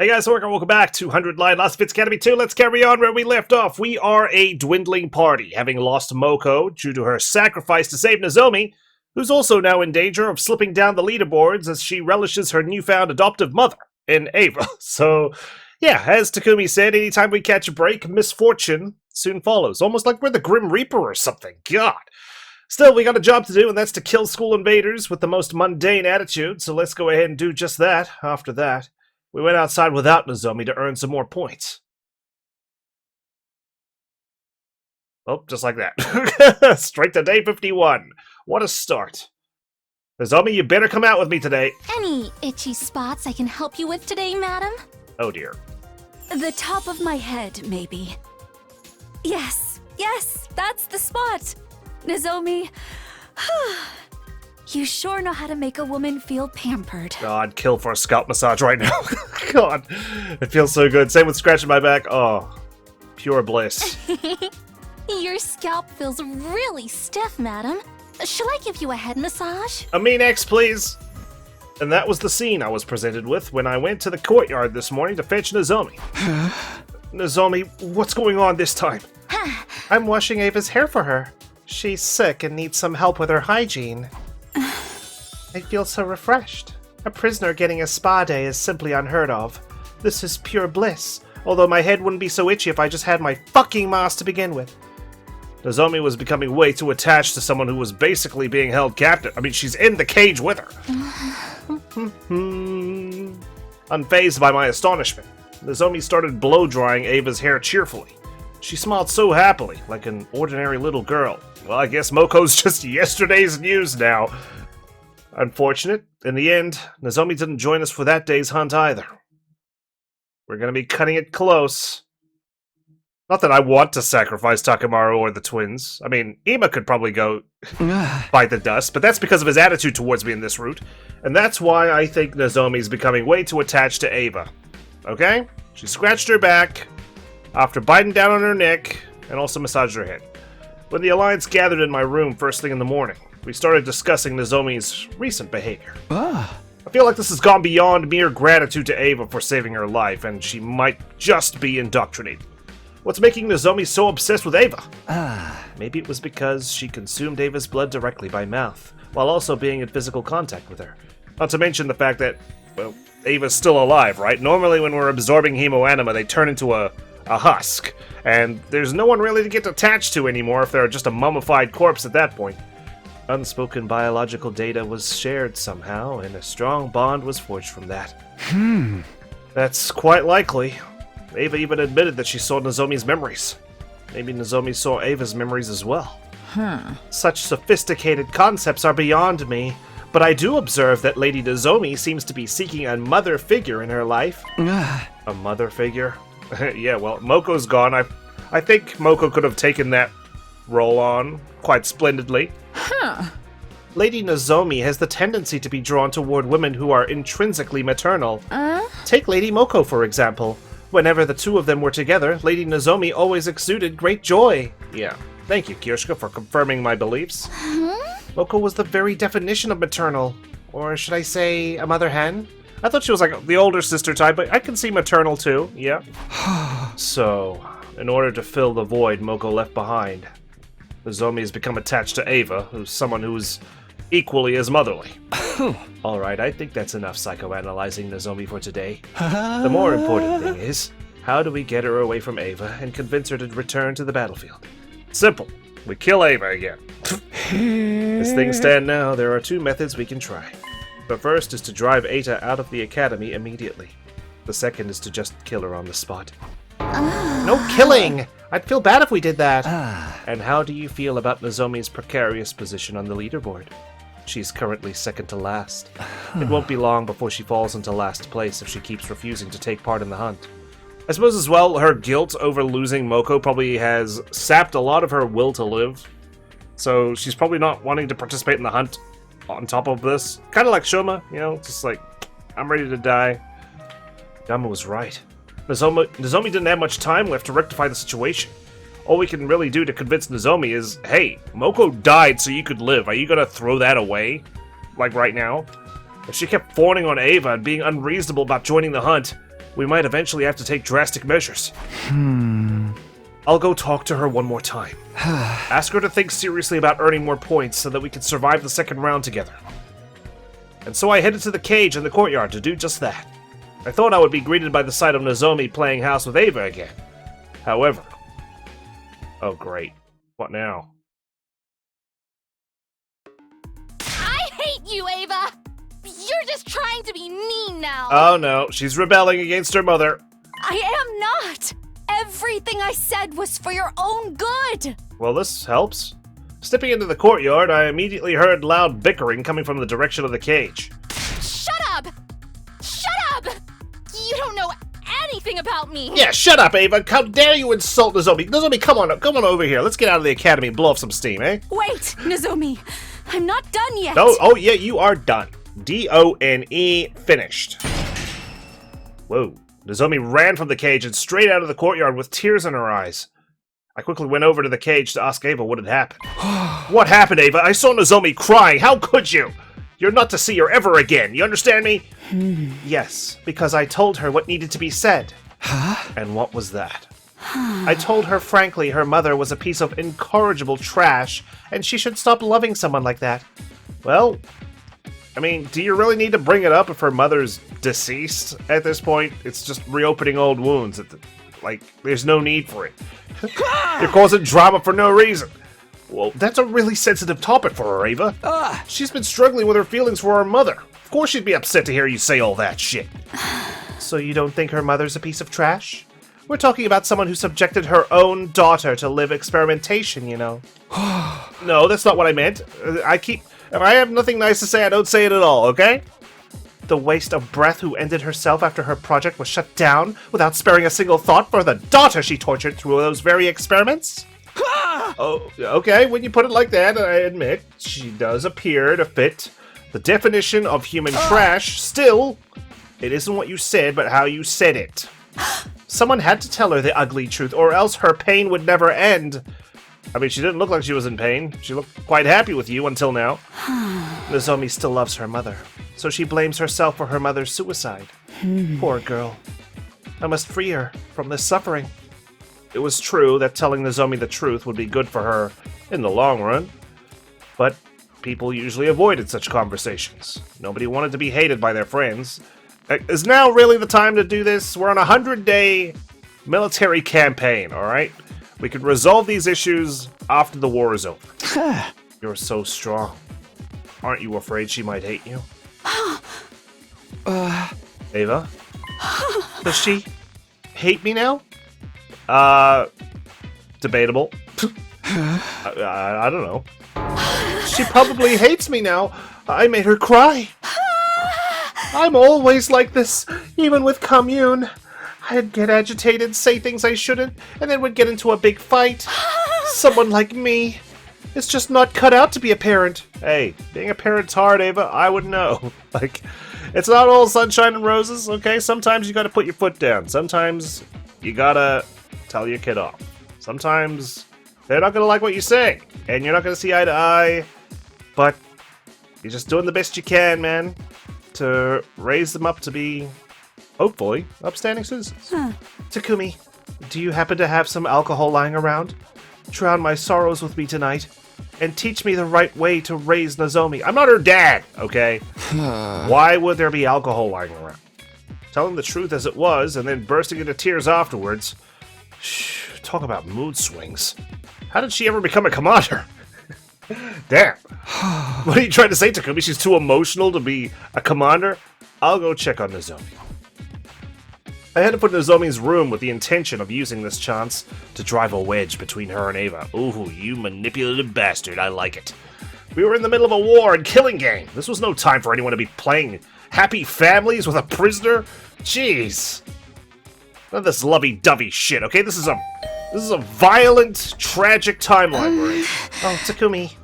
Hey guys, welcome back to 100 Line Lost Fits Academy 2. Let's carry on where we left off. We are a dwindling party, having lost Moko due to her sacrifice to save Nozomi, who's also now in danger of slipping down the leaderboards as she relishes her newfound adoptive mother in Ava. So, yeah, as Takumi said, anytime we catch a break, misfortune soon follows. Almost like we're the Grim Reaper or something. God. Still, we got a job to do, and that's to kill school invaders with the most mundane attitude, so let's go ahead and do just that after that. We went outside without Nozomi to earn some more points. Oh, just like that. Straight to day 51. What a start. Nozomi, you better come out with me today. Any itchy spots I can help you with today, madam? Oh dear. The top of my head, maybe. Yes, that's the spot. Nozomi, you sure know how to make a woman feel pampered. Oh, I'd kill for a scalp massage right now. God, it feels so good. Same with scratching my back. Oh, pure bliss. Your scalp feels really stiff, madam. Shall I give you a head massage? A mean X, please. And that was the scene I was presented with when I went to the courtyard this morning to fetch Nozomi. Nozomi, what's going on this time? I'm washing Ava's hair for her. She's sick and needs some help with her hygiene. I feel so refreshed. A prisoner getting a spa day is simply unheard of. This is pure bliss, although my head wouldn't be so itchy if I just had my fucking mask to begin with. Nozomi was becoming way too attached to someone who was basically being held captive. I mean, she's in the cage with her. Unfazed by my astonishment, Nozomi started blow-drying Ava's hair cheerfully. She smiled so happily, like an ordinary little girl. Well, I guess Moko's just yesterday's news now. Unfortunate. In the end, Nozomi didn't join us for that day's hunt either. We're gonna be cutting it close. Not that I want to sacrifice Takemaru or the twins. I mean, Ima could probably go bite the dust, but that's because of his attitude towards me in this route. And that's why I think Nozomi's becoming way too attached to Ava. Okay? She scratched her back after biting down on her neck and also massaged her head. When the Alliance gathered in my room first thing in the morning, we started discussing Nozomi's recent behavior. I feel like this has gone beyond mere gratitude to Ava for saving her life, and she might just be indoctrinated. What's making Nozomi so obsessed with Ava? Maybe it was because she consumed Ava's blood directly by mouth, while also being in physical contact with her. Not to mention the fact that, well, Ava's still alive, right? Normally when we're absorbing hemoanima, they turn into a husk, and there's no one really to get attached to anymore if they're just a mummified corpse at that point. Unspoken biological data was shared somehow, and a strong bond was forged from that. That's quite likely. Ava even admitted that she saw Nozomi's memories. Maybe Nozomi saw Ava's memories as well. Such sophisticated concepts are beyond me, but I do observe that Lady Nozomi seems to be seeking a mother figure in her life. A mother figure? Yeah, well, Moko's gone. I think Moko could have taken that role on quite splendidly. Lady Nozomi has the tendency to be drawn toward women who are intrinsically maternal. Take Lady Moko, for example. Whenever the two of them were together, Lady Nozomi always exuded great joy. Yeah, thank you, Kirishka, for confirming my beliefs. Moko was the very definition of maternal. Or should I say, a mother hen? I thought she was like the older sister type, but I can see maternal too, yeah. So, in order to fill the void Moko left behind, Nozomi has become attached to Ava, who's someone who's equally as motherly. Alright, I think that's enough psychoanalyzing Nozomi for today. The more important thing is, how do we get her away from Ava and convince her to return to the battlefield? Simple. We kill Ava again. As things stand now, there are two methods we can try. The first is to drive Ata out of the academy immediately. The second is to just kill her on the spot. No killing! I'd feel bad if we did that. And how do you feel about Nozomi's precarious position on the leaderboard? She's currently second to last. It won't be long before she falls into last place if she keeps refusing to take part in the hunt. I suppose as well, her guilt over losing Moko probably has sapped a lot of her will to live. So she's probably not wanting to participate in the hunt on top of this. Kind of like Shoma, you know, just like, I'm ready to die. Dama was right. Nozomi didn't have much time left to rectify the situation. All we can really do to convince Nozomi is, hey, Moko died so you could live. Are you gonna throw that away? Like right now? If she kept fawning on Ava and being unreasonable about joining the hunt, We might eventually have to take drastic measures. I'll go talk to her one more time. Ask her to think seriously about earning more points so that we can survive the second round together. And so I headed to the cage in the courtyard to do just that. I thought I would be greeted by the sight of Nozomi playing house with Ava again. However... Oh, great. What now? I hate you, Ava! You're just trying to be mean now! Oh no, she's rebelling against her mother. I am not! Everything I said was for your own good! Well, this helps. Stepping into the courtyard, I immediately heard loud bickering coming from the direction of the cage. Shut up! Shut up! You don't know anything about me! Yeah, shut up, Ava! How dare you insult Nozomi? Nozomi, come on over here. Let's get out of the academy and blow off some steam, eh? Wait, Nozomi! I'm not done yet! Oh yeah, you are done. D-O-N-E, finished. Whoa. Nozomi ran from the cage and straight out of the courtyard with tears in her eyes. I quickly went over to the cage to ask Ava what had happened. What happened, Ava? I saw Nozomi crying. How could you? You're not to see her ever again. You understand me? Yes, because I told her what needed to be said. And what was that? I told her frankly her mother was a piece of incorrigible trash and she should stop loving someone like that. Well, I mean, do you really need to bring it up if her mother's deceased at this point? It's just reopening old wounds. Like, there's no need for it. You're causing drama for no reason. Well, that's a really sensitive topic for her, Ava. She's been struggling with her feelings for her mother. Of course she'd be upset to hear you say all that shit. So you don't think her mother's a piece of trash? We're talking about someone who subjected her own daughter to live experimentation, you know. No, that's not what I meant. If I have nothing nice to say, I don't say it at all, okay? The waste of breath who ended herself after her project was shut down without sparing a single thought for the daughter she tortured through those very experiments? Oh, okay, when you put it like that, I admit, she does appear to fit the definition of human trash. Still, it isn't what you said, but how you said it. Someone had to tell her the ugly truth, or else her pain would never end. I mean, she didn't look like she was in pain. She looked quite happy with you until now. Nozomi still loves her mother, so she blames herself for her mother's suicide. Poor girl. I must free her from this suffering. It was true that telling Nozomi the truth would be good for her in the long run, but people usually avoided such conversations. Nobody wanted to be hated by their friends. Is now really the time to do this? We're on a 100-day military campaign, alright? We can resolve these issues after the war is over. You're so strong. Aren't you afraid she might hate you? Ava? Does she hate me now? Debatable. I don't know. She probably hates me now. I made her cry. I'm always like this, even with commune. I'd get agitated, say things I shouldn't, and then would get into a big fight. Someone like me is just not cut out to be a parent. Hey, being a parent's hard, Ava. I would know. Like, it's not all sunshine and roses, okay? Sometimes you gotta put your foot down. Sometimes you gotta tell your kid off. Sometimes they're not gonna like what you say, and you're not gonna see eye to eye, but you're just doing the best you can, man, to raise them up to be, hopefully, upstanding citizens. Takumi, do you happen to have some alcohol lying around? Drown my sorrows with me tonight, and teach me the right way to raise Nozomi. I'm not her dad, okay? Why would there be alcohol lying around? Telling the truth as it was, and then bursting into tears afterwards. Talk about mood swings. How did she ever become a commander? Damn. What are you trying to say, Takumi? She's too emotional to be a commander? I'll go check on Nozomi. I had to put Nozomi's room with the intention of using this chance to drive a wedge between her and Ava. Ooh, you manipulative bastard, I like it. We were in the middle of a war and killing game. This was no time for anyone to be playing happy families with a prisoner. Jeez. None of this lovey-dovey shit, okay? This is a violent, tragic timeline we're in. Oh, Takumi,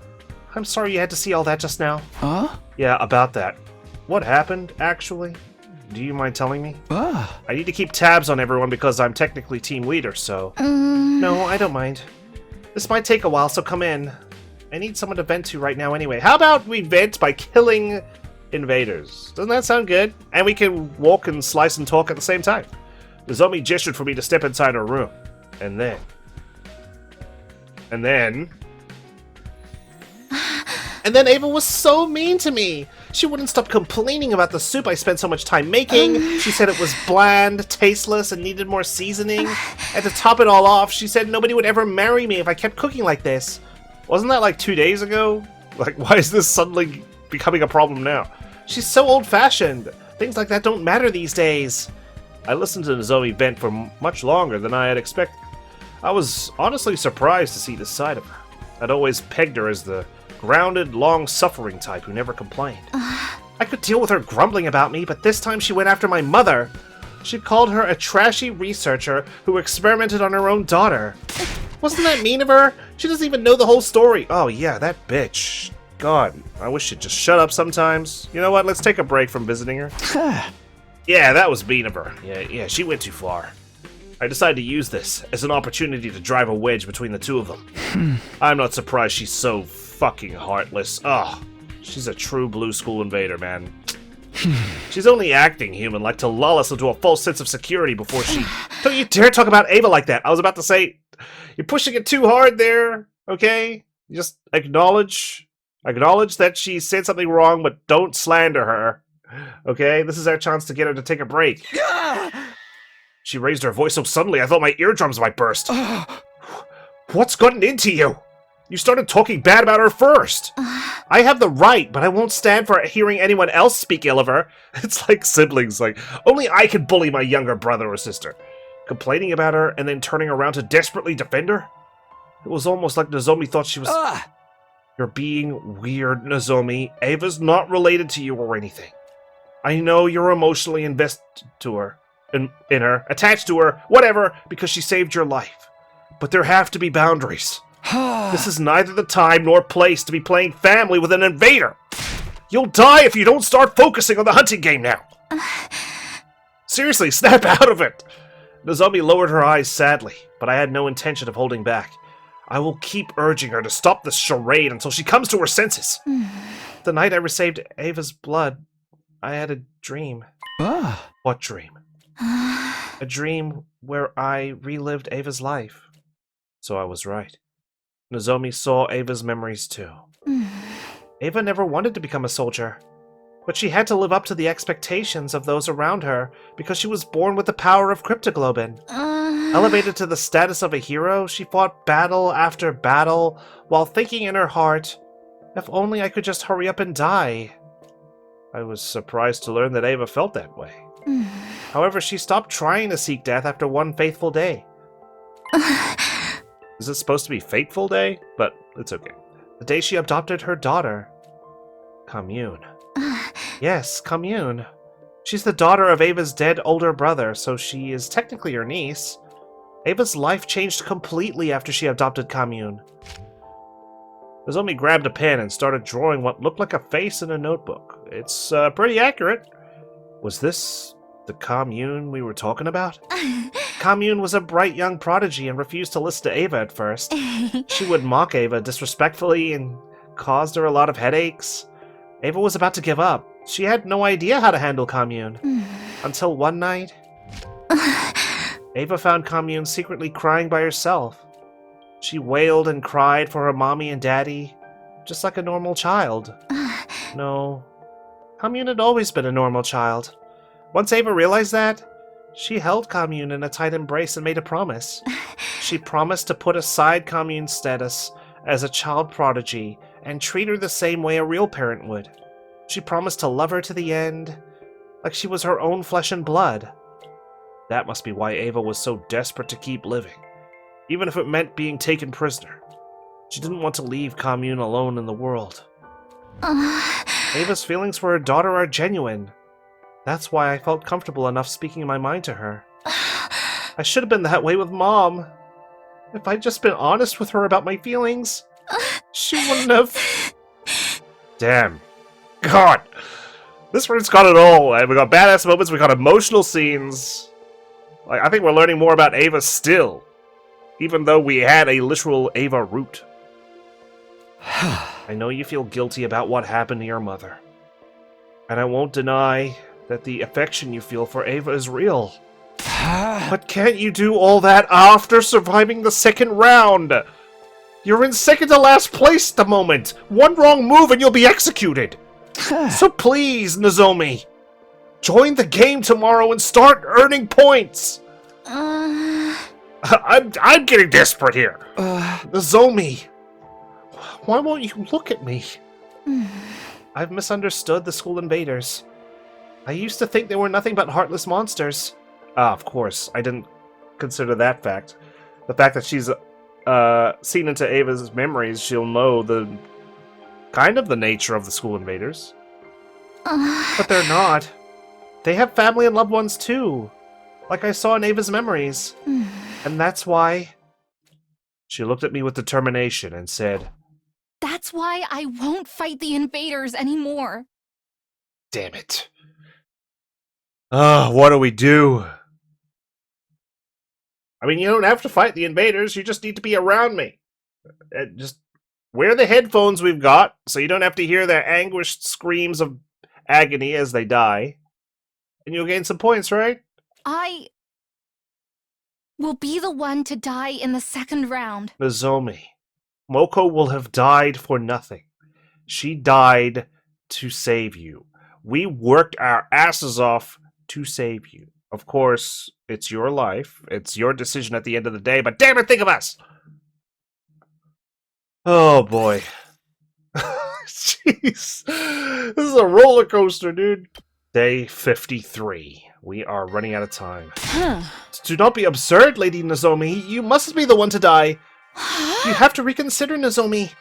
I'm sorry you had to see all that just now. Huh? Yeah, about that. What happened, actually? Do you mind telling me? I need to keep tabs on everyone because I'm technically team leader, so... No, I don't mind. This might take a while, so come in. I need someone to vent to right now anyway. How about we vent by killing invaders? Doesn't that sound good? And we can walk and slice and talk at the same time. Nozomi gestured for me to step inside her room. And then... And then Ava was so mean to me. She wouldn't stop complaining about the soup I spent so much time making. She said it was bland, tasteless, and needed more seasoning. And to top it all off, she said nobody would ever marry me if I kept cooking like this. Wasn't that like 2 days ago? Like, why is this suddenly becoming a problem now? She's so old-fashioned. Things like that don't matter these days. I listened to Nozomi vent for much longer than I had expected. I was honestly surprised to see this side of her. I'd always pegged her as the grounded, long-suffering type who never complained. I could deal with her grumbling about me, but this time she went after my mother. She called her a trashy researcher who experimented on her own daughter. Wasn't that mean of her? She doesn't even know the whole story. Oh yeah, that bitch. God, I wish she'd just shut up sometimes. You know what, let's take a break from visiting her. Yeah, that was mean of her. Yeah, she went too far. I decided to use this as an opportunity to drive a wedge between the two of them. I'm not surprised she's so fucking heartless. Ugh, she's a true blue school invader, man. She's only acting human, like to lull us into a false sense of security before she... Don't you dare talk about Ava like that. I was about to say, you're pushing it too hard there, okay? You just acknowledge that she said something wrong, but don't slander her. Okay? This is our chance to get her to take a break. She raised her voice so suddenly I thought my eardrums might burst. What's gotten into you? You started talking bad about her first. I have the right, but I won't stand for hearing anyone else speak ill of her. It's like siblings, like, only I can bully my younger brother or sister. Complaining about her and then turning around to desperately defend her? It was almost like Nozomi thought she was... You're being weird, Nozomi. Ava's not related to you or anything. I know you're emotionally invested to her, in her, attached to her, whatever, because she saved your life. But there have to be boundaries. This is neither the time nor place to be playing family with an invader. You'll die if you don't start focusing on the hunting game now. Seriously, snap out of it. Nozomi lowered her eyes sadly, but I had no intention of holding back. I will keep urging her to stop this charade until she comes to her senses. The night I received Ava's blood, I had a dream. What dream? A dream where I relived Ava's life. So I was right. Nozomi saw Ava's memories too. Ava never wanted to become a soldier, but she had to live up to the expectations of those around her because she was born with the power of cryptoglobin. Elevated to the status of a hero, she fought battle after battle while thinking in her heart, if only I could just hurry up and die. I was surprised to learn that Ava felt that way. However, she stopped trying to seek death after one faithful day. Is it supposed to be Fateful Day? But it's okay. The day she adopted her daughter. Commune. Yes, Commune. She's the daughter of Ava's dead older brother, so she is technically her niece. Ava's life changed completely after she adopted Commune. Nozomi grabbed a pen and started drawing what looked like a face in a notebook. It's pretty accurate. Was this the Commune we were talking about? Commune was a bright young prodigy and refused to listen to Ava at first. She would mock Ava disrespectfully and caused her a lot of headaches. Ava was about to give up. She had no idea how to handle Commune. Until one night, Ava found Commune secretly crying by herself. She wailed and cried for her mommy and daddy, just like a normal child. No, Commune had always been a normal child. Once Ava realized that, she held Commune in a tight embrace and made a promise. She promised to put aside Commune's status as a child prodigy and treat her the same way a real parent would. She promised to love her to the end, like she was her own flesh and blood. That must be why Ava was so desperate to keep living, even if it meant being taken prisoner. She didn't want to leave Commune alone in the world. Ava's feelings for her daughter are genuine. That's why I felt comfortable enough speaking my mind to her. I should have been that way with Mom. If I'd just been honest with her about my feelings, she wouldn't have... Damn. God. This one's got it all. We got badass moments, we got emotional scenes. Like, I think we're learning more about Ava still, even though we had a literal Ava root. I know you feel guilty about what happened to your mother, and I won't deny that the affection you feel for Ava is real. But can't you do all that after surviving the second round? You're in second to last place at the moment. One wrong move and you'll be executed. So please, Nozomi, join the game tomorrow and start earning points. I'm getting desperate here. Nozomi, why won't you look at me? I've misunderstood the school invaders. I used to think they were nothing but heartless monsters. Ah, of course, I didn't consider that fact. The fact that she's seen into Ava's memories, she'll know the nature of the school invaders. But they're not. They have family and loved ones too, like I saw in Ava's memories. And that's why... She looked at me with determination and said, That's why I won't fight the invaders anymore. Damn it. What do we do? I mean, you don't have to fight the invaders, you just need to be around me. Just wear the headphones we've got, so you don't have to hear their anguished screams of agony as they die. And you'll gain some points, right? I will be the one to die in the second round. Nozomi, Moko will have died for nothing. She died to save you. We worked our asses off to save you. Of course, it's your life. It's your decision at the end of the day, but damn it, think of us! Oh, boy. Jeez. This is a roller coaster, dude. Day 53. We are running out of time. Do not be absurd, Lady Nozomi. You mustn't be the one to die. You have to reconsider, Nozomi.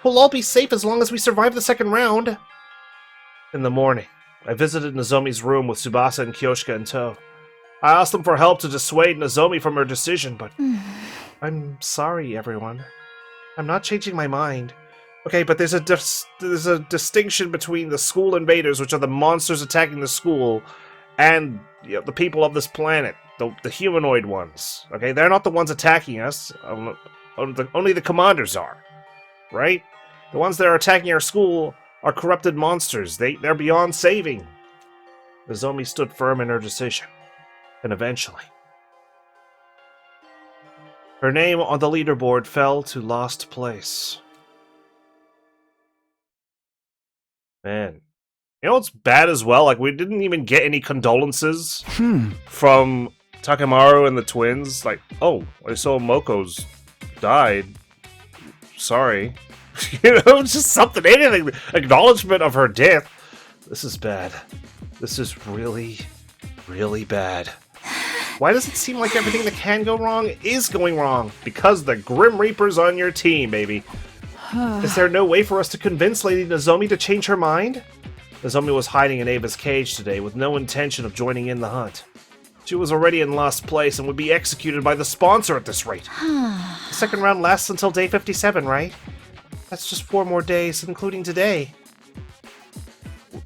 We'll all be safe as long as we survive the second round. In the morning, I visited Nozomi's room with Tsubasa and Kyoshika in tow. I asked them for help to dissuade Nozomi from her decision, but... I'm sorry, everyone. I'm not changing my mind. Okay, but there's a distinction between the school invaders, which are the monsters attacking the school, and the people of this planet, the humanoid ones. Okay, they're not the ones attacking us. Only the commanders are, right? The ones that are attacking our school are corrupted monsters. They're beyond saving. Nozomi stood firm in her decision, and eventually, her name on the leaderboard fell to last place. Man. You know what's bad as well? Like, we didn't even get any condolences from Takemaru and the twins. Like, oh, I saw Moko's died. Sorry. You know, just something, anything. Acknowledgement of her death. This is bad. This is really, really bad. Why does it seem like everything that can go wrong is going wrong? Because the Grim Reaper's on your team, baby. Is there no way for us to convince Lady Nozomi to change her mind? Nozomi was hiding in Ava's cage today with no intention of joining in the hunt. She was already in last place and would be executed by the sponsor at this rate. The second round lasts until day 57, right? That's just 4 more days, including today.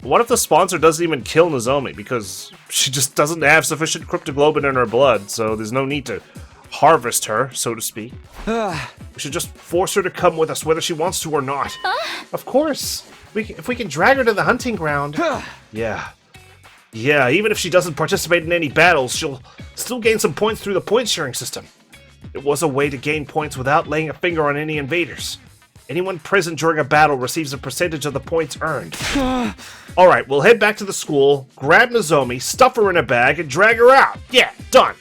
What if the sponsor doesn't even kill Nozomi because she just doesn't have sufficient cryptoglobin in her blood, so there's no need to harvest her, so to speak. We should just force her to come with us whether she wants to or not. Of course. If we can drag her to the hunting ground. Yeah, even if she doesn't participate in any battles, she'll still gain some points through the point sharing system. It was a way to gain points without laying a finger on any invaders. Anyone present during a battle receives a percentage of the points earned. Alright, we'll head back to the school, grab Nozomi, stuff her in a bag, and drag her out. Yeah, done.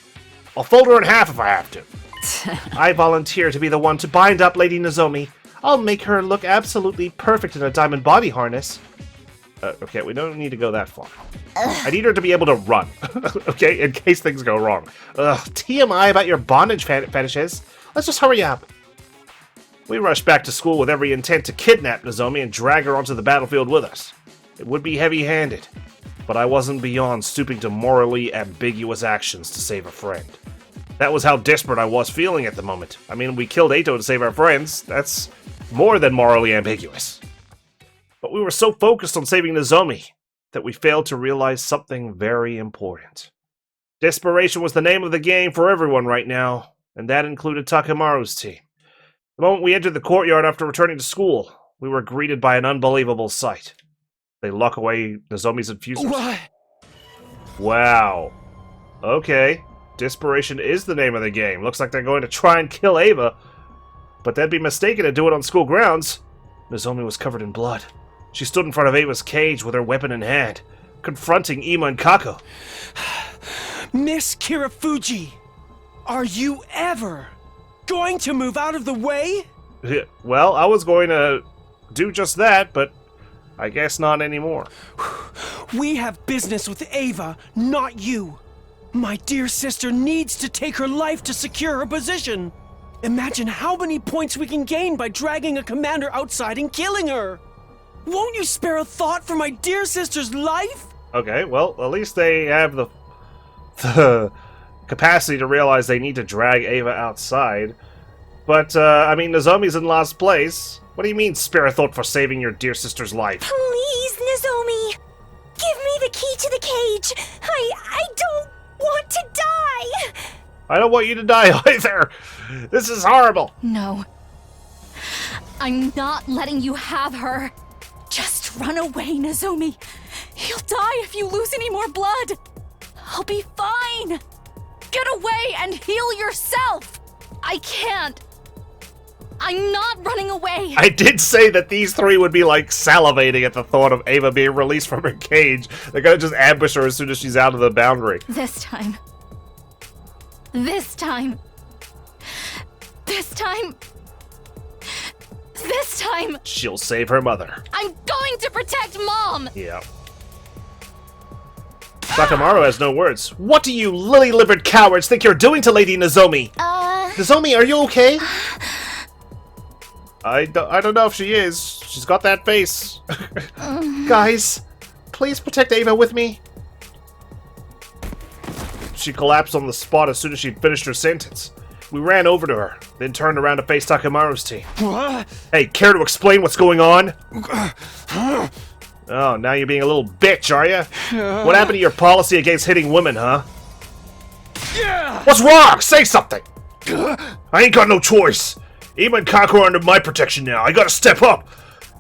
I'll fold her in half if I have to. I volunteer to be the one to bind up Lady Nozomi. I'll make her look absolutely perfect in a diamond body harness. Okay, we don't need to go that far. I need her to be able to run, okay, in case things go wrong. TMI about your bondage fetishes. Let's just hurry up. We rushed back to school with every intent to kidnap Nozomi and drag her onto the battlefield with us. It would be heavy-handed, but I wasn't beyond stooping to morally ambiguous actions to save a friend. That was how desperate I was feeling at the moment. I mean, we killed Eito to save our friends. That's more than morally ambiguous. But we were so focused on saving Nozomi that we failed to realize something very important. Desperation was the name of the game for everyone right now, and that included Takemaru's team. The moment we entered the courtyard after returning to school, we were greeted by an unbelievable sight. They lock away Nozomi's infusers. What? Wow. Okay. Desperation is the name of the game. Looks like they're going to try and kill Ava, but they'd be mistaken to do it on school grounds. Nozomi was covered in blood. She stood in front of Ava's cage with her weapon in hand, confronting Ima and Kako. Miss Kirafuji, are you ever going to move out of the way? Well, I was going to do just that, but I guess not anymore. We have business with Ava, not you. My dear sister needs to take her life to secure her position. Imagine how many points we can gain by dragging a commander outside and killing her. Won't you spare a thought for my dear sister's life? Okay, well, at least they have the capacity to realize they need to drag Ava outside. But, I mean, Nozomi's in last place. What do you mean, spare a thought for saving your dear sister's life? Please, Nozomi! Give me the key to the cage! I don't want to die! I don't want you to die either! This is horrible! No. I'm not letting you have her. Just run away, Nozomi. You'll die if you lose any more blood. I'll be fine. Get away and heal yourself. I can't. I'm not running away. I did say that these three would be like salivating at the thought of Ava being released from her cage. They're gonna just ambush her as soon as she's out of the boundary. This time. This time. This time. This time. She'll save her mother. I'm going to protect Mom. Yeah. Sakamaru has no words. What do you lily-livered cowards think you're doing to Lady Nozomi? Nozomi, are you okay? I don't know if she is. She's got that face. Guys, please protect Ava with me. She collapsed on the spot as soon as she'd finished her sentence. We ran over to her, then turned around to face Takamaru's team. What? Hey, care to explain what's going on? Oh, now you're being a little bitch, are you? What happened to your policy against hitting women, huh? What's wrong? Say something! I ain't got no choice. Ima and Kako are under my protection now. I gotta step up.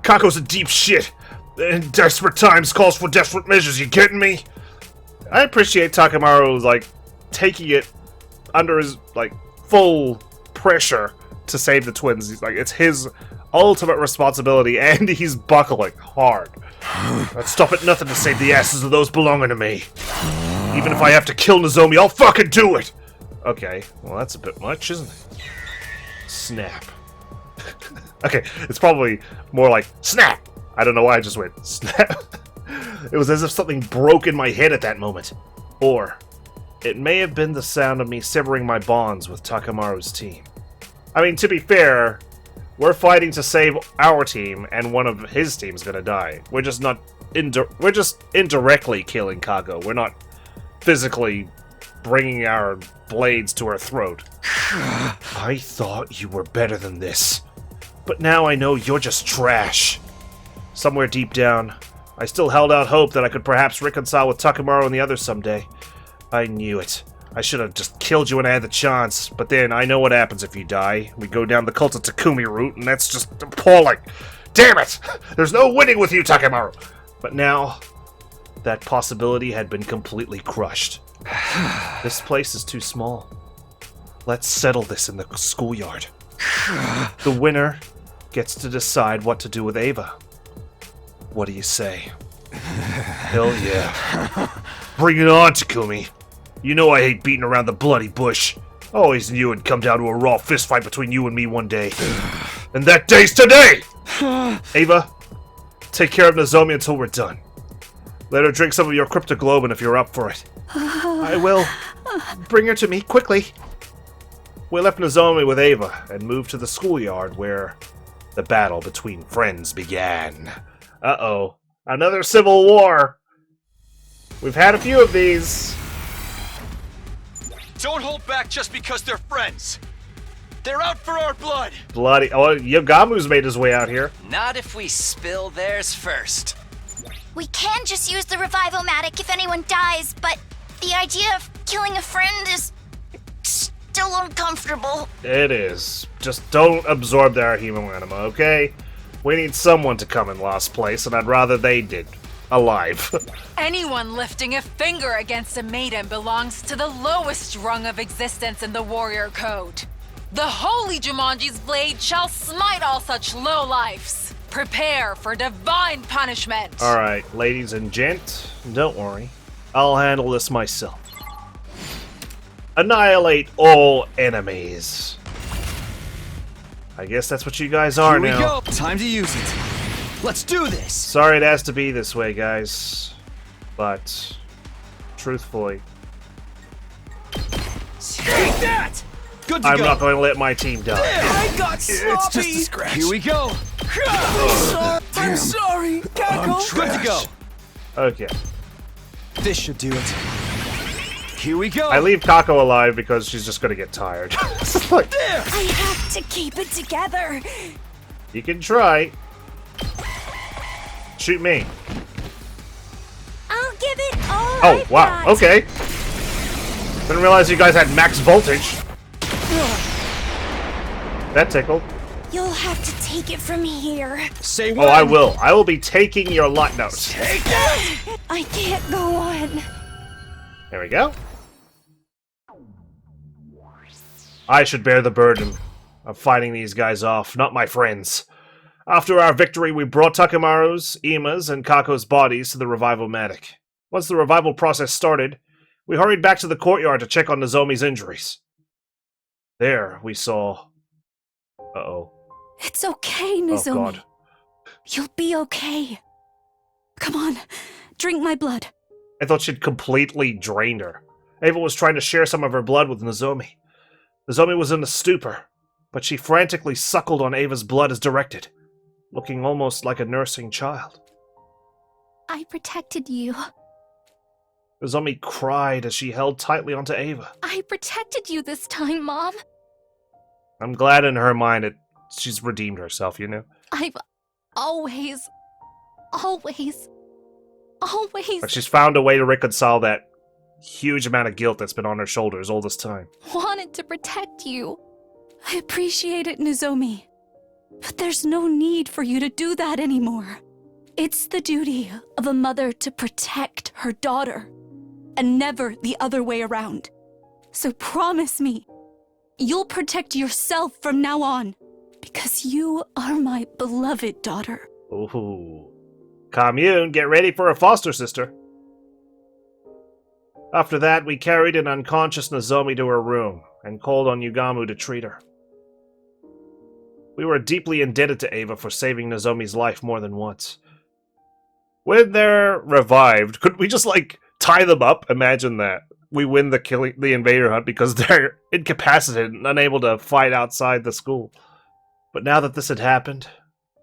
Kako's in deep shit. And desperate times calls for desperate measures, you getting me? I appreciate Takamaru, like, taking it under his, like, full pressure to save the twins. He's like, it's his ultimate responsibility, and he's buckling hard. I'd stop at nothing to save the asses of those belonging to me. Even if I have to kill Nozomi, I'll fucking do it! Okay, well that's a bit much, isn't it? Snap. Okay, it's probably more like, snap! I don't know why I just went, snap. It was as if something broke in my head at that moment. Or, it may have been the sound of me severing my bonds with Takamaru's team. I mean, to be fair, we're fighting to save our team, and one of his team's gonna die. We're just not we're just indirectly killing Kago. We're not physically bringing our blades to her throat. I thought you were better than this, but now I know you're just trash. Somewhere deep down, I still held out hope that I could perhaps reconcile with Takamaru and the others someday. I knew it. I should have just killed you when I had the chance, but then I know what happens if you die. We go down the Cult of Takumi route, and that's just appalling. Damn it! There's no winning with you, Takamaru! But now, that possibility had been completely crushed. This place is too small. Let's settle this in the schoolyard. The winner gets to decide what to do with Ava. What do you say? Hell yeah. Bring it on, Takumi. You know I hate beating around the bloody bush. Always knew it'd come down to a raw fistfight between you and me one day. And that day's today! Ava, take care of Nozomi until we're done. Let her drink some of your cryptoglobin if you're up for it. I will. Bring her to me, quickly. We left Nozomi with Ava and moved to the schoolyard where the battle between friends began. Uh-oh. Another civil war! We've had a few of these. Don't hold back just because they're friends. They're out for our blood. Bloody. Oh, Yogamu's made his way out here. Not if we spill theirs first. We can just use the revival-matic if anyone dies, but the idea of killing a friend is still uncomfortable. It is. Just don't absorb their human anima, okay? We need someone to come in last place, and I'd rather they did. alive. Anyone lifting a finger against a maiden belongs to the lowest rung of existence in the warrior code. The holy Jumanji's blade shall smite all such lowlifes. Prepare for divine punishment. Alright, ladies and gent, don't worry. I'll handle this myself. Annihilate all enemies. I guess that's what you guys are now. Here we go. Time to use it. Let's do this. Sorry it has to be this way, guys. But, truthfully, Take that! Good to I'm go. not going to let my team die. I got sloppy! It's just a scratch. Here we go. I'm sorry, Kako! Good to go. Okay. This should do it. Here we go. I leave Kako alive because she's just going to get tired. Like, I have to keep it together. you can try. Shoot me. I'll give it all. Oh, I've wow. got. Okay. Didn't realize you guys had max voltage. That tickled. You'll have to take it from here. Say Oh, what? I will. I will be taking your light notes. Take that! I can't go on. There we go. I should bear the burden of fighting these guys off, not my friends. After our victory, we brought Takemaru's, Ima's, and Kako's bodies to the revival-matic. Once the revival process started, we hurried back to the courtyard to check on Nozomi's injuries. There, we saw... Uh-oh. It's okay, Oh, Nozomi. God. You'll be okay. Come on, drink my blood. I thought she'd completely drained her. Ava was trying to share some of her blood with Nozomi. Nozomi was in a stupor, but she frantically suckled on Ava's blood as directed, looking almost like a nursing child. I protected you. Nozomi cried as she held tightly onto Ava. I protected you this time, Mom. I'm glad in her mind she's redeemed herself, you know? I've always Like she's found a way to reconcile that huge amount of guilt that's been on her shoulders all this time. wanted to protect you. I appreciate it, Nozomi. But there's no need for you to do that anymore. It's the duty of a mother to protect her daughter, and never the other way around. So promise me, you'll protect yourself from now on, because you are my beloved daughter. Ooh. Commune, get ready for a foster sister. After that, we carried an unconscious Nozomi to her room and called on Yugamu to treat her. We were deeply indebted to Ava for saving Nozomi's life more than once. When they're revived, could we just, like, tie them up? Imagine that. We win the invader hunt because they're incapacitated and unable to fight outside the school. But now that this had happened,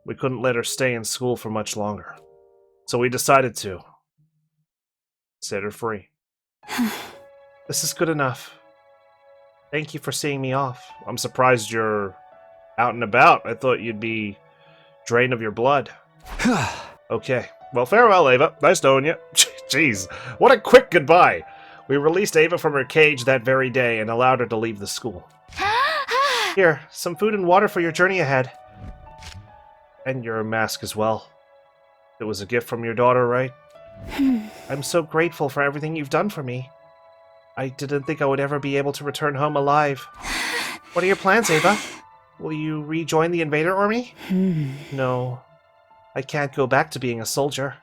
we couldn't let her stay in school for much longer. So we decided to set her free. This is good enough. Thank you for seeing me off. I'm surprised you're out and about. I thought you'd be drained of your blood. Okay. Well, farewell, Ava. Nice knowing you. Jeez, what a quick goodbye. We released Ava from her cage that very day and allowed her to leave the school. Here, some food and water for your journey ahead. And your mask as well. It was a gift from your daughter, right? I'm so grateful for everything you've done for me. I didn't think I would ever be able to return home alive. What are your plans, Ava? Will you rejoin the invader army? No. I can't go back to being a soldier.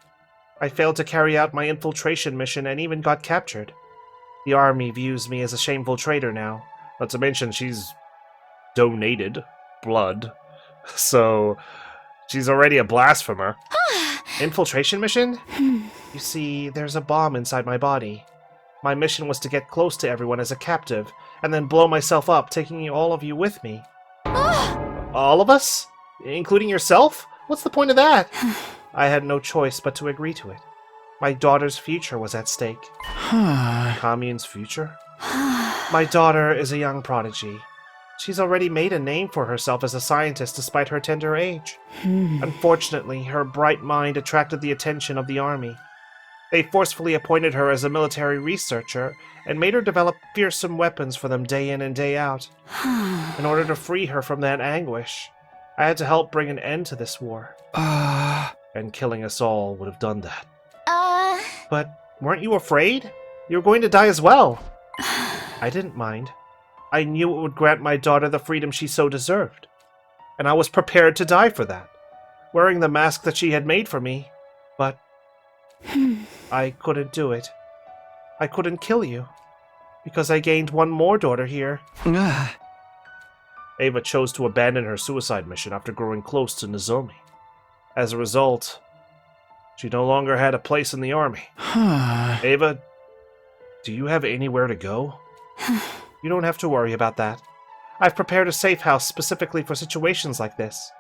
I failed to carry out my infiltration mission and even got captured. The army views me as a shameful traitor now. Not to mention she's donated blood. So she's already a blasphemer. Infiltration mission? You see, there's a bomb inside my body. My mission was to get close to everyone as a captive, and then blow myself up, taking all of you with me. All of us? Including yourself? What's the point of that? I had no choice but to agree to it. My daughter's future was at stake. Commune's future? My daughter is a young prodigy. She's already made a name for herself as a scientist despite her tender age. Unfortunately, her bright mind attracted the attention of the army. They forcefully appointed her as a military researcher and made her develop fearsome weapons for them day in and day out. In order to free her from that anguish, I had to help bring an end to this war. And killing us all would have done that. But weren't you afraid? You were going to die as well. I didn't mind. I knew it would grant my daughter the freedom she so deserved. And I was prepared to die for that, wearing the mask that she had made for me. But I couldn't do it. I couldn't kill you, because I gained one more daughter here. Ava chose to abandon her suicide mission after growing close to Nozomi. As a result, she no longer had a place in the army. Ava, do you have anywhere to go? You don't have to worry about that. I've prepared a safe house specifically for situations like this.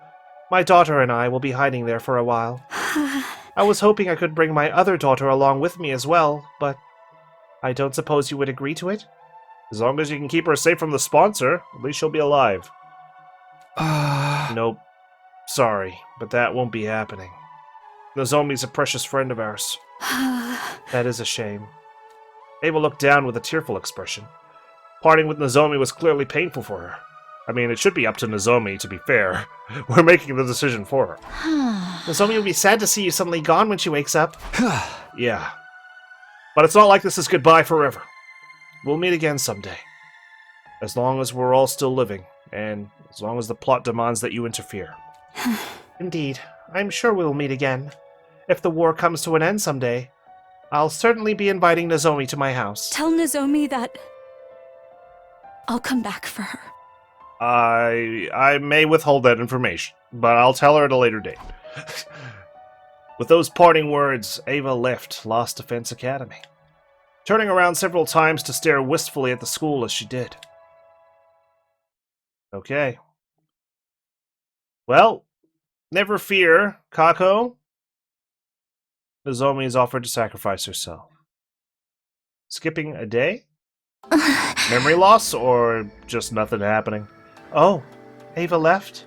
My daughter and I will be hiding there for a while. I was hoping I could bring my other daughter along with me as well, but I don't suppose you would agree to it? As long as you can keep her safe from the sponsor, at least she'll be alive. Nope. Sorry, but that won't be happening. Nozomi's a precious friend of ours. That is a shame. Ava looked down with a tearful expression. Parting with Nozomi was clearly painful for her. I mean, it should be up to Nozomi, to be fair. We're making the decision for her. Nozomi will be sad to see you suddenly gone when she wakes up. Yeah. But it's not like this is goodbye forever. We'll meet again someday. As long as we're all still living, and as long as the plot demands that you interfere. Indeed, I'm sure we'll meet again. If the war comes to an end someday, I'll certainly be inviting Nozomi to my house. Tell Nozomi that I'll come back for her. I may withhold that information, but I'll tell her at a later date. With those parting words, Ava left Lost Defense Academy, turning around several times to stare wistfully at the school as she did. Okay. Well, never fear, Kako. Nozomi has offered to sacrifice herself. Skipping a day? Memory loss, or just nothing happening? Oh, Ava left?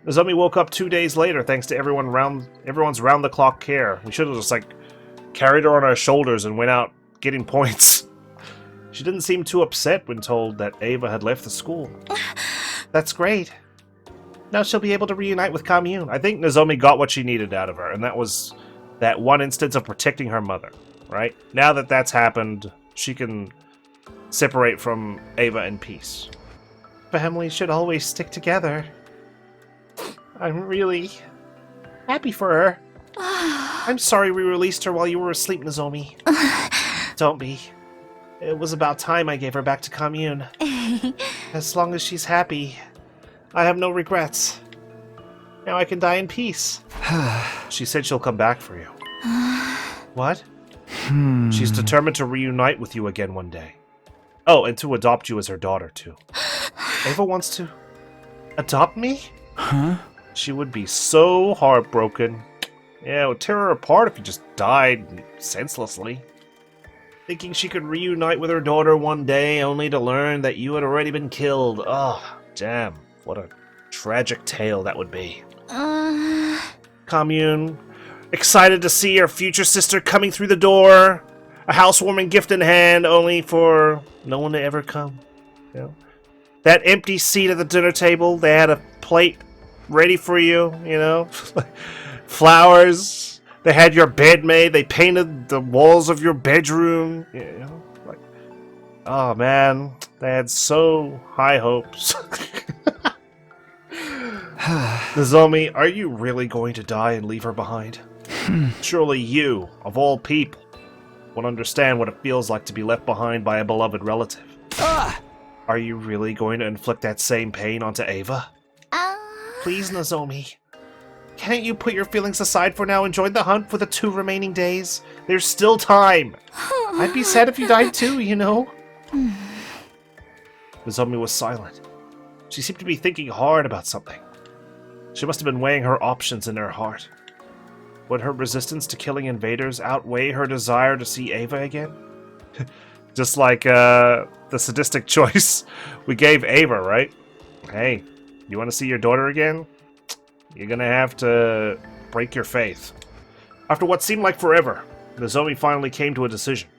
Nozomi woke up 2 days later thanks to everyone's round-the-clock care. We should have just, carried her on our shoulders and went out getting points. She didn't seem too upset when told that Ava had left the school. That's great. Now she'll be able to reunite with Commune. I think Nozomi got what she needed out of her, and that was that one instance of protecting her mother, right? Now that that's happened, she can separate from Ava in peace. Families should always stick together. I'm really happy for her. I'm sorry we released her while you were asleep, Nozomi. Don't be. It was about time I gave her back to Commune. As long as she's happy, I have no regrets. Now I can die in peace. She said she'll come back for you. What? She's determined to reunite with you again one day. Oh, and to adopt you as her daughter, too. Ava wants to adopt me? Huh? She would be so heartbroken. Yeah, it would tear her apart if you just died senselessly. Thinking she could reunite with her daughter one day, only to learn that you had already been killed. Oh, damn. What a tragic tale that would be. Commune, excited to see her future sister coming through the door. A housewarming gift in hand, only for no one to ever come. You know? That empty seat at the dinner table, they had a plate ready for you, you know? Flowers. They had your bed made. They painted the walls of your bedroom. You know? Oh, man. They had so high hopes. Nozomi, are you really going to die and leave her behind? Surely you, of all people, would understand what it feels like to be left behind by a beloved relative. Are you really going to inflict that same pain onto Ava? Please, Nozomi. Can't you put your feelings aside for now and join the hunt for the 2 remaining days? There's still time. I'd be sad if you died too, you know? Nozomi was silent. She seemed to be thinking hard about something. She must have been weighing her options in her heart. Would her resistance to killing invaders outweigh her desire to see Ava again? Just like the sadistic choice we gave Ava, right? Hey, you want to see your daughter again? You're gonna have to break your faith. After what seemed like forever, Nozomi finally came to a decision.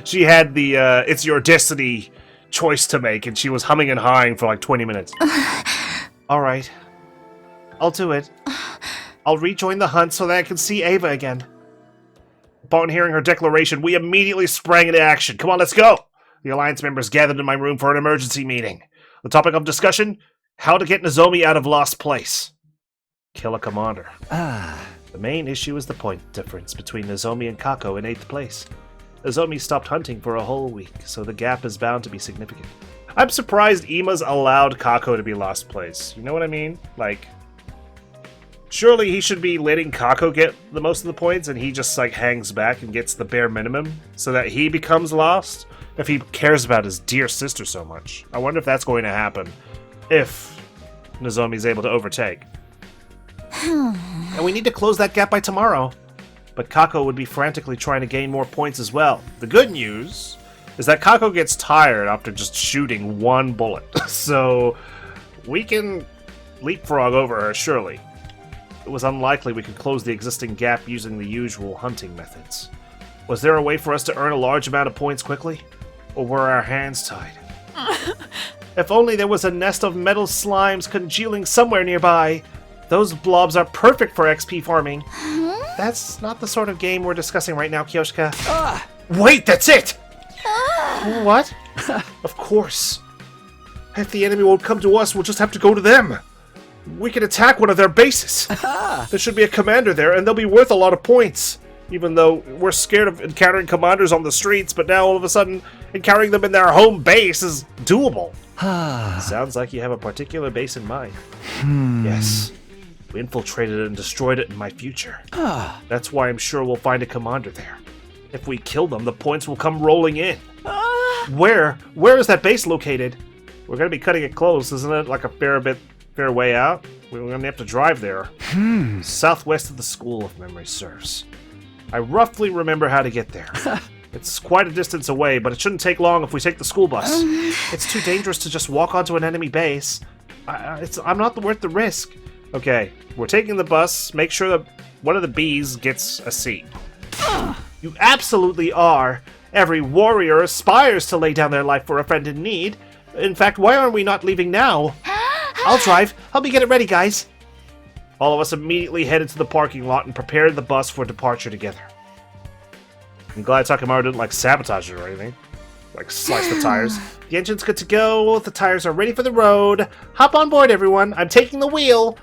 She had the it's your destiny choice to make, and she was humming and hawing for like 20 minutes. Alright. I'll do it. I'll rejoin the hunt so that I can see Ava again. Upon hearing her declaration, we immediately sprang into action. Come on, let's go! The Alliance members gathered in my room for an emergency meeting. The topic of discussion? How to get Nozomi out of Lost Place. Kill a commander. The main issue is the point difference between Nozomi and Kako in 8th place. Nozomi stopped hunting for a whole week, so the gap is bound to be significant. I'm surprised Ima's allowed Kako to be Lost Place. You know what I mean? Like, surely he should be letting Kako get the most of the points and he just like hangs back and gets the bare minimum so that he becomes lost if he cares about his dear sister so much. I wonder if that's going to happen if Nozomi's able to overtake. And we need to close that gap by tomorrow. But Kako would be frantically trying to gain more points as well. The good news is that Kako gets tired after just shooting one bullet. So we can leapfrog over her, surely. It was unlikely we could close the existing gap using the usual hunting methods. Was there a way for us to earn a large amount of points quickly? Or were our hands tied? If only there was a nest of metal slimes congealing somewhere nearby. Those blobs are perfect for XP farming. That's not the sort of game we're discussing right now, Kyoshka. Wait, that's it! What? Of course. If the enemy won't come to us, we'll just have to go to them. We can attack one of their bases. There should be a commander there, and they'll be worth a lot of points. Even though we're scared of encountering commanders on the streets, but now all of a sudden, encountering them in their home base is doable. Sounds like you have a particular base in mind. Yes. We infiltrated it and destroyed it in my future. That's why I'm sure we'll find a commander there. If we kill them, the points will come rolling in. Where is that base located? We're going to be cutting it close, isn't it? Like a fair way out? We're going to have to drive there. Southwest of the school, if memory serves. I roughly remember how to get there. It's quite a distance away, but it shouldn't take long if we take the school bus. It's too dangerous to just walk onto an enemy base. I'm not worth the risk. Okay, we're taking the bus. Make sure that one of the bees gets a seat. You absolutely are. Every warrior aspires to lay down their life for a friend in need. In fact, why aren't we not leaving now? I'll drive. Help me get it ready, guys. All of us immediately headed to the parking lot and prepared the bus for departure together. I'm glad Takemaru didn't sabotage it or anything. Slice the tires. The engine's good to go. The tires are ready for the road. Hop on board, everyone. I'm taking the wheel.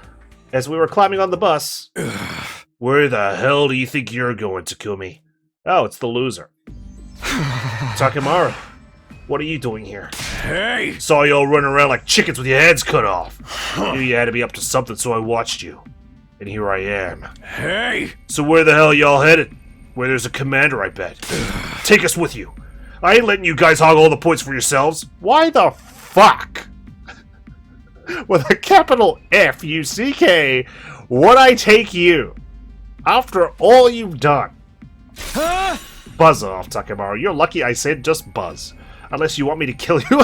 As we were climbing on the bus. Where the hell do you think you're going, Takumi? Oh, it's the loser. Takemaru, what are you doing here? Hey! Saw y'all running around like chickens with your heads cut off. Knew you had to be up to something, so I watched you. And here I am. Hey! So where the hell y'all headed? Where there's a commander, I bet. Take us with you. I ain't letting you guys hog all the points for yourselves. Why the fuck? With a capital F-U-C-K, would I take you? After all you've done. Buzz off, Takemaru. You're lucky I said just buzz. Unless you want me to kill you.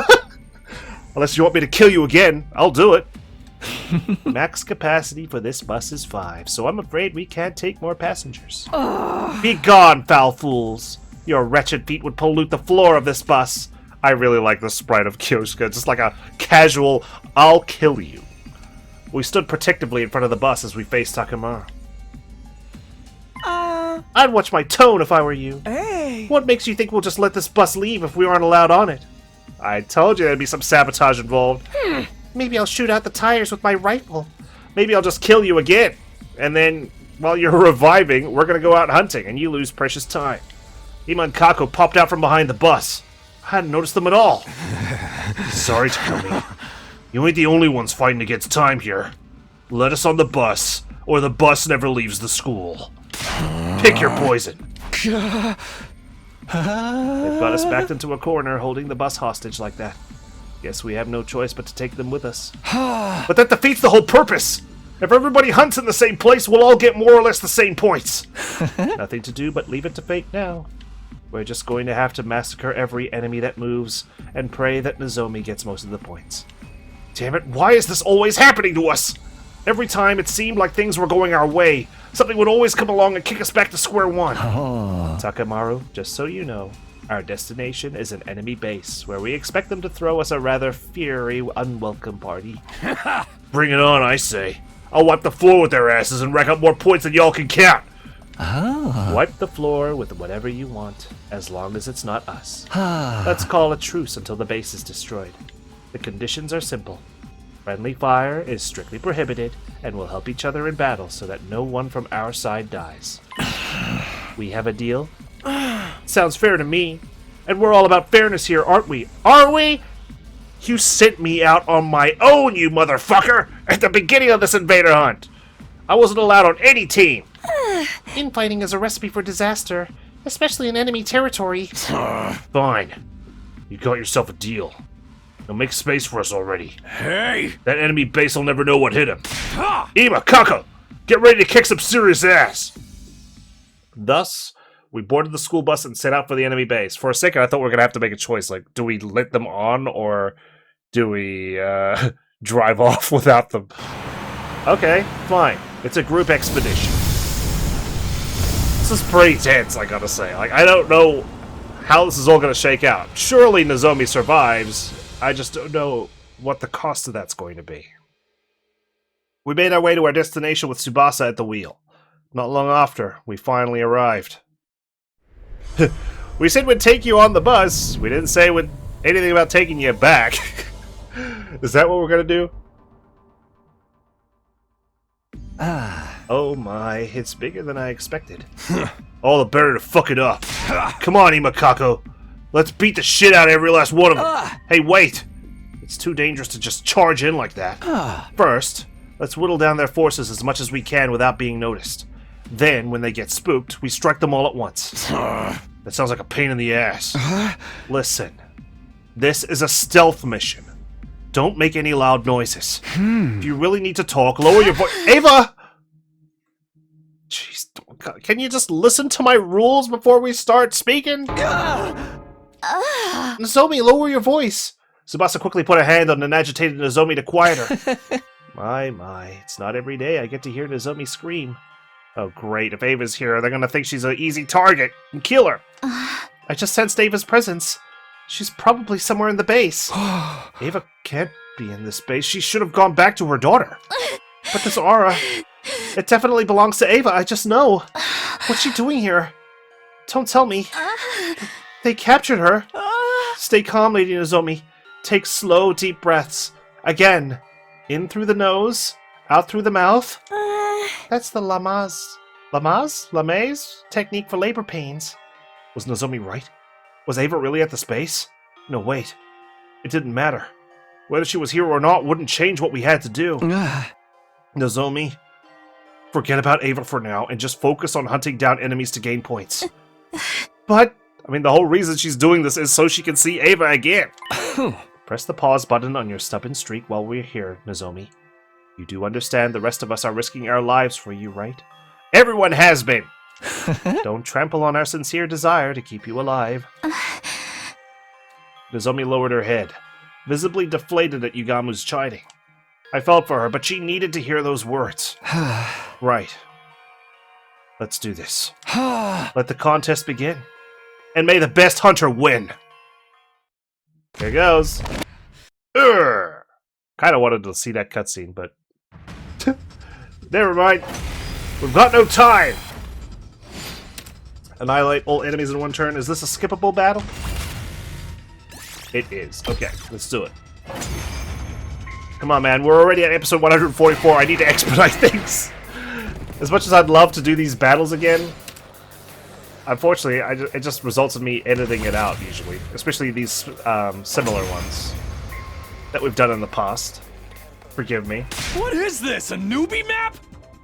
Unless you want me to kill you again, I'll do it. Max capacity for this bus is 5, so I'm afraid we can't take more passengers. Be gone, foul fools. Your wretched feet would pollute the floor of this bus. I really like the sprite of Kyoshka, just like a casual, I'll kill you. We stood protectively in front of the bus as we faced Takemaru. I'd watch my tone if I were you. Hey! What makes you think we'll just let this bus leave if we aren't allowed on it? I told you there'd be some sabotage involved. Maybe I'll shoot out the tires with my rifle. Maybe I'll just kill you again. And then, while you're reviving, we're gonna go out hunting and you lose precious time. Ima and Kako popped out from behind the bus. I hadn't noticed them at all. Sorry, Takumi. You ain't the only ones fighting against time here. Let us on the bus, or the bus never leaves the school. Pick your poison. They've got us backed into a corner, holding the bus hostage like that. Guess we have no choice but to take them with us. But that defeats the whole purpose! If everybody hunts in the same place, we'll all get more or less the same points. Nothing to do but leave it to fate now. We're just going to have to massacre every enemy that moves, and pray that Nozomi gets most of the points. Damn it, why is this always happening to us? Every time it seemed like things were going our way, something would always come along and kick us back to square one. Takemaru, just so you know, our destination is an enemy base, where we expect them to throw us a rather fiery, unwelcome party. Bring it on, I say. I'll wipe the floor with their asses and rack up more points than y'all can count. Wipe the floor with whatever you want, as long as it's not us. Let's call a truce until the base is destroyed. The conditions are simple. Friendly fire is strictly prohibited, and we'll help each other in battle so that no one from our side dies. We have a deal? Sounds fair to me. And we're all about fairness here, aren't we? Are we? You sent me out on my own, you motherfucker, at the beginning of this invader hunt. I wasn't allowed on any team. Infighting is a recipe for disaster, especially in enemy territory. Fine. You got yourself a deal. Now make space for us already. Hey! That enemy base will never know what hit him. Ima, Kako! Get ready to kick some serious ass! Thus, we boarded the school bus and set out for the enemy base. For a second, I thought we were going to have to make a choice. Like, do we let them on, or do we drive off without them? Okay, fine. It's a group expedition. This is pretty tense, I gotta say. Like, I don't know how this is all going to shake out. Surely Nozomi survives. I just don't know what the cost of that's going to be. We made our way to our destination with Tsubasa at the wheel. Not long after, we finally arrived. We said we'd take you on the bus. We didn't say anything about taking you back. Is that what we're going to do? Oh my, it's bigger than I expected. All the better to fuck it up. Come on, Imakako. Let's beat the shit out of every last one of them. Hey, wait. It's too dangerous to just charge in like that. First, let's whittle down their forces as much as we can without being noticed. Then, when they get spooked, we strike them all at once. That sounds like a pain in the ass. Listen, this is a stealth mission. Don't make any loud noises. If you really need to talk, lower your voice. Ava! Jeez, can you just listen to my rules before we start speaking? Nozomi, lower your voice. Tsubasa quickly put a hand on an agitated Nozomi to quiet her. My, it's not every day I get to hear Nozomi scream. Oh great, if Ava's here, they're gonna think she's an easy target and kill her. I just sensed Ava's presence. She's probably somewhere in the base. Ava can't be in this base. She should have gone back to her daughter. But this aura, it definitely belongs to Ava, I just know. What's she doing here? Don't tell me. They captured her. Stay calm, Lady Nozomi. Take slow, deep breaths. Again. In through the nose, out through the mouth. That's the Lamaze technique for labor pains. Was Nozomi right? Was Ava really at the space? No, wait. It didn't matter. Whether she was here or not wouldn't change what we had to do. Nozomi, forget about Ava for now and just focus on hunting down enemies to gain points. But, I mean, the whole reason she's doing this is so she can see Ava again. Press the pause button on your stubborn streak while we're here, Nozomi. You do understand the rest of us are risking our lives for you, right? Everyone has been! Don't trample on our sincere desire to keep you alive. Nozomi lowered her head, visibly deflated at Yugamu's chiding. I felt for her, but she needed to hear those words. Right. Let's do this. Let the contest begin. And may the best hunter win! Here goes. Kinda wanted to see that cutscene, but... Never mind. We've got no time! Annihilate all enemies in one turn. Is this a skippable battle? It is. Okay, let's do it. Come on, man. We're already at episode 144. I need to expedite things. As much as I'd love to do these battles again, unfortunately, it just results in me editing it out, usually. Especially these similar ones that we've done in the past. Forgive me. What is this, a newbie map?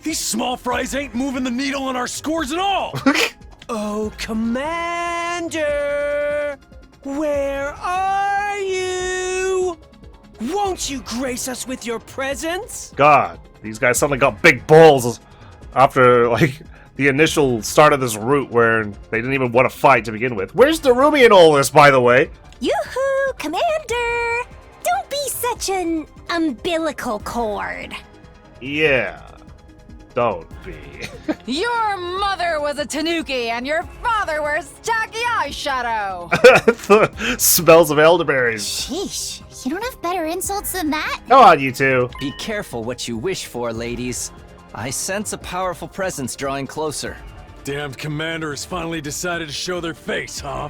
These small fries ain't moving the needle on our scores at all! Oh, Commander! Where are you? Won't you grace us with your presence? God, these guys suddenly got big balls after, like, the initial start of this route where they didn't even want to fight to begin with. Where's Darumi in all this, by the way? Yoo-hoo, Commander! Don't be such an umbilical cord. Yeah, don't be. Your mother was a tanuki, and your father wears tacky eyeshadow. The smells of elderberries. Sheesh, you don't have better insults than that? Come on, you two. Be careful what you wish for, ladies. I sense a powerful presence drawing closer. Damned commanders finally decided to show their face, huh?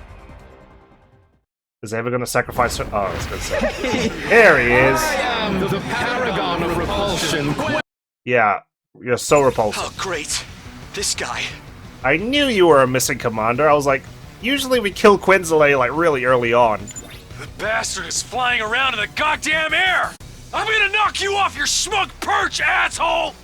Is Ava gonna sacrifice her? Oh, I was gonna say. There he is. I am the paragon of repulsion. Yeah, you're so repulsive. Oh, great. This guy. I knew you were a missing commander. I was like, usually we kill Quinzale like really early on. The bastard is flying around in the goddamn air! I'm gonna knock you off your smug perch, asshole!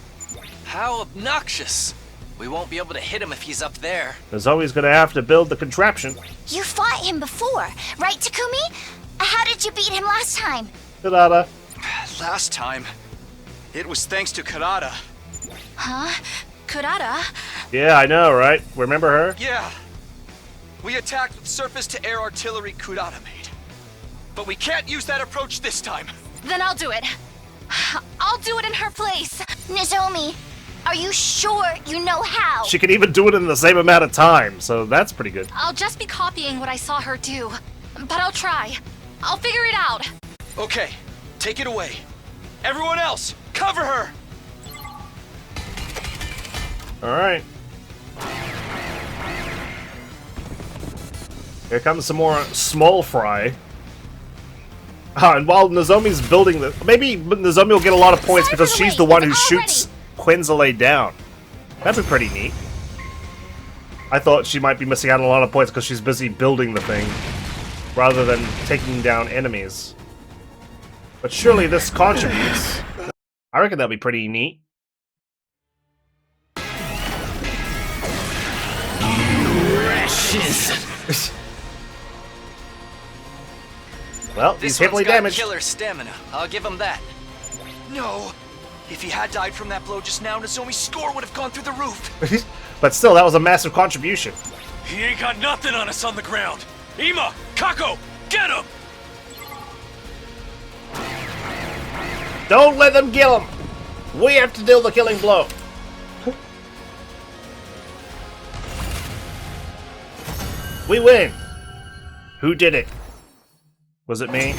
How obnoxious. We won't be able to hit him if he's up there. Nozomi's gonna have to build the contraption. You fought him before, right, Takumi? How did you beat him last time? Ta-da. Last time, it was thanks to Karada. Huh? Kurata? Yeah, I know, right? Remember her? Yeah. We attacked with surface-to-air artillery Kurata made. But we can't use that approach this time. Then I'll do it. I'll do it in her place. Nozomi, are you sure you know how? She can even do it in the same amount of time, so that's pretty good. I'll just be copying what I saw her do. But I'll try. I'll figure it out. Okay, take it away. Everyone else, cover her! Alright. Here comes some more small fry. And while Nozomi's building the... Maybe Nozomi will get a lot of points because she's the one who shoots Quinzale down. That'd be pretty neat. I thought she might be missing out on a lot of points because she's busy building the thing, rather than taking down enemies. But surely this contributes. I reckon that'd be pretty neat. Well, he's heavily damaged. Killer stamina. I'll give him that. No. If he had died from that blow just now, Nozomi's score would have gone through the roof. But still, that was a massive contribution. He ain't got nothing on us on the ground. Ima, Kako, get him! Don't let them kill him! We have to deal the killing blow. We win! Who did it? Was it me?